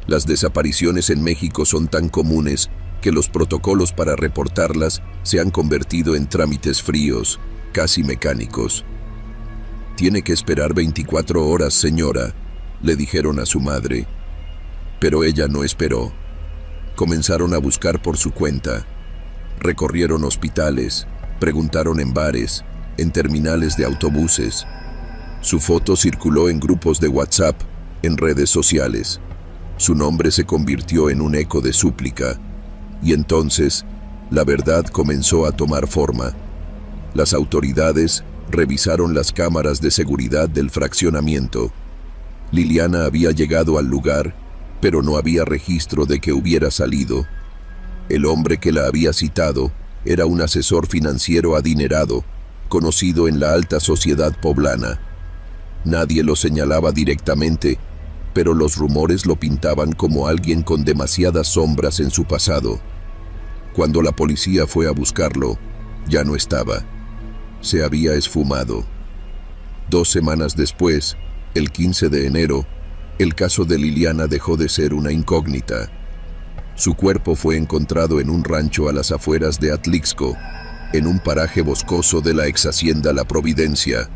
Las desapariciones en México son tan comunes que los protocolos para reportarlas se han convertido en trámites fríos, casi mecánicos. «Tiene que esperar 24 horas, señora», le dijeron a su madre. Pero ella no esperó. Comenzaron a buscar por su cuenta. Recorrieron hospitales, preguntaron en bares, en terminales de autobuses. Su foto circuló en grupos de WhatsApp, en redes sociales. Su nombre se convirtió en un eco de súplica. Y entonces, la verdad comenzó a tomar forma. Las autoridades revisaron las cámaras de seguridad del fraccionamiento. Liliana había llegado al lugar, pero no había registro de que hubiera salido. El hombre que la había citado era un asesor financiero adinerado, conocido en la alta sociedad poblana. Nadie lo señalaba directamente, pero los rumores lo pintaban como alguien con demasiadas sombras en su pasado. Cuando la policía fue a buscarlo, ya no estaba. Se había esfumado. 2 semanas después, el 15 de enero, el caso de Liliana dejó de ser una incógnita. Su cuerpo fue encontrado en un rancho a las afueras de Atlixco, en un paraje boscoso de la ex hacienda La Providencia.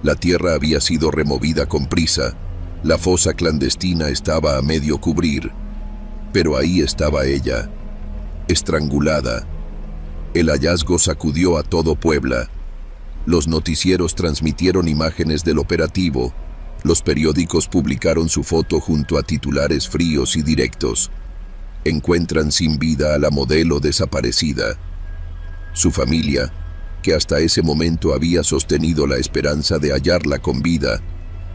La tierra había sido removida con prisa. La fosa clandestina estaba a medio cubrir, pero ahí estaba ella, estrangulada. El hallazgo sacudió a todo Puebla. Los noticieros transmitieron imágenes del operativo. Los periódicos publicaron su foto junto a titulares fríos y directos. Encuentran sin vida a la modelo desaparecida. Su familia, que hasta ese momento había sostenido la esperanza de hallarla con vida,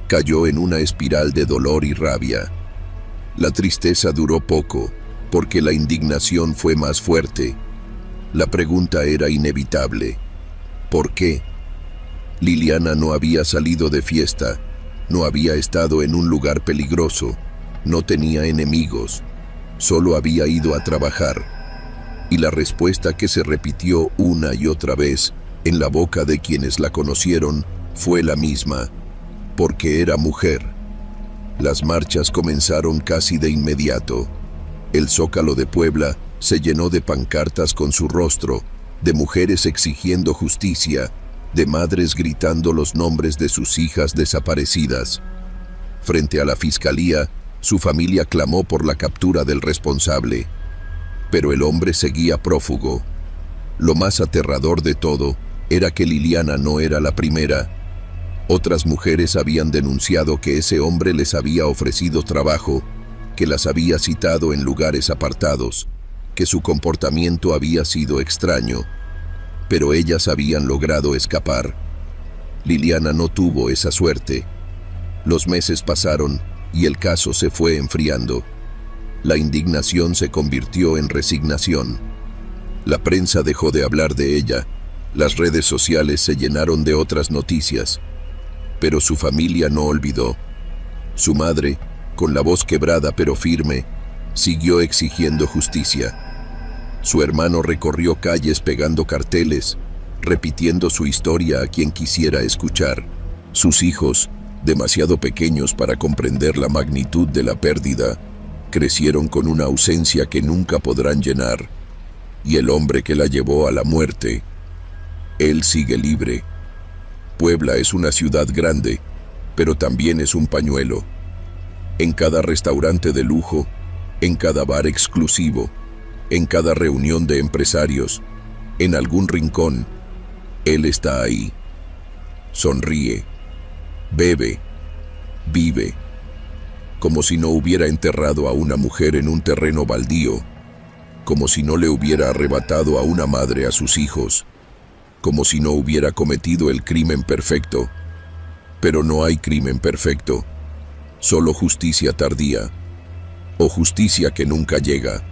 cayó en una espiral de dolor y rabia. La tristeza duró poco, porque la indignación fue más fuerte. La pregunta era inevitable. ¿Por qué? Liliana no había salido de fiesta, no había estado en un lugar peligroso, no tenía enemigos, solo había ido a trabajar. Y la respuesta que se repitió una y otra vez en la boca de quienes la conocieron fue la misma: porque era mujer. Las marchas comenzaron casi de inmediato. El Zócalo de Puebla se llenó de pancartas con su rostro, de mujeres exigiendo justicia, de madres gritando los nombres de sus hijas desaparecidas. Frente a la fiscalía, su familia clamó por la captura del responsable. Pero el hombre seguía prófugo. Lo más aterrador de todo era que Liliana no era la primera. Otras mujeres habían denunciado que ese hombre les había ofrecido trabajo, que las había citado en lugares apartados, que su comportamiento había sido extraño, pero ellas habían logrado escapar. Liliana no tuvo esa suerte. Los meses pasaron y el caso se fue enfriando. La indignación se convirtió en resignación. La prensa dejó de hablar de ella, las redes sociales se llenaron de otras noticias, pero su familia no olvidó. Su madre, con la voz quebrada pero firme, siguió exigiendo justicia. Su hermano recorrió calles pegando carteles, repitiendo su historia a quien quisiera escuchar. Sus hijos, demasiado pequeños para comprender la magnitud de la pérdida, crecieron con una ausencia que nunca podrán llenar. Y el hombre que la llevó a la muerte, él sigue libre. Puebla es una ciudad grande, pero también es un pañuelo. En cada restaurante de lujo, en cada bar exclusivo, en cada reunión de empresarios, en algún rincón, él está ahí. Sonríe, bebe, vive, como si no hubiera enterrado a una mujer en un terreno baldío, como si no le hubiera arrebatado a una madre a sus hijos, como si no hubiera cometido el crimen perfecto. Pero no hay crimen perfecto, solo justicia tardía, o justicia que nunca llega.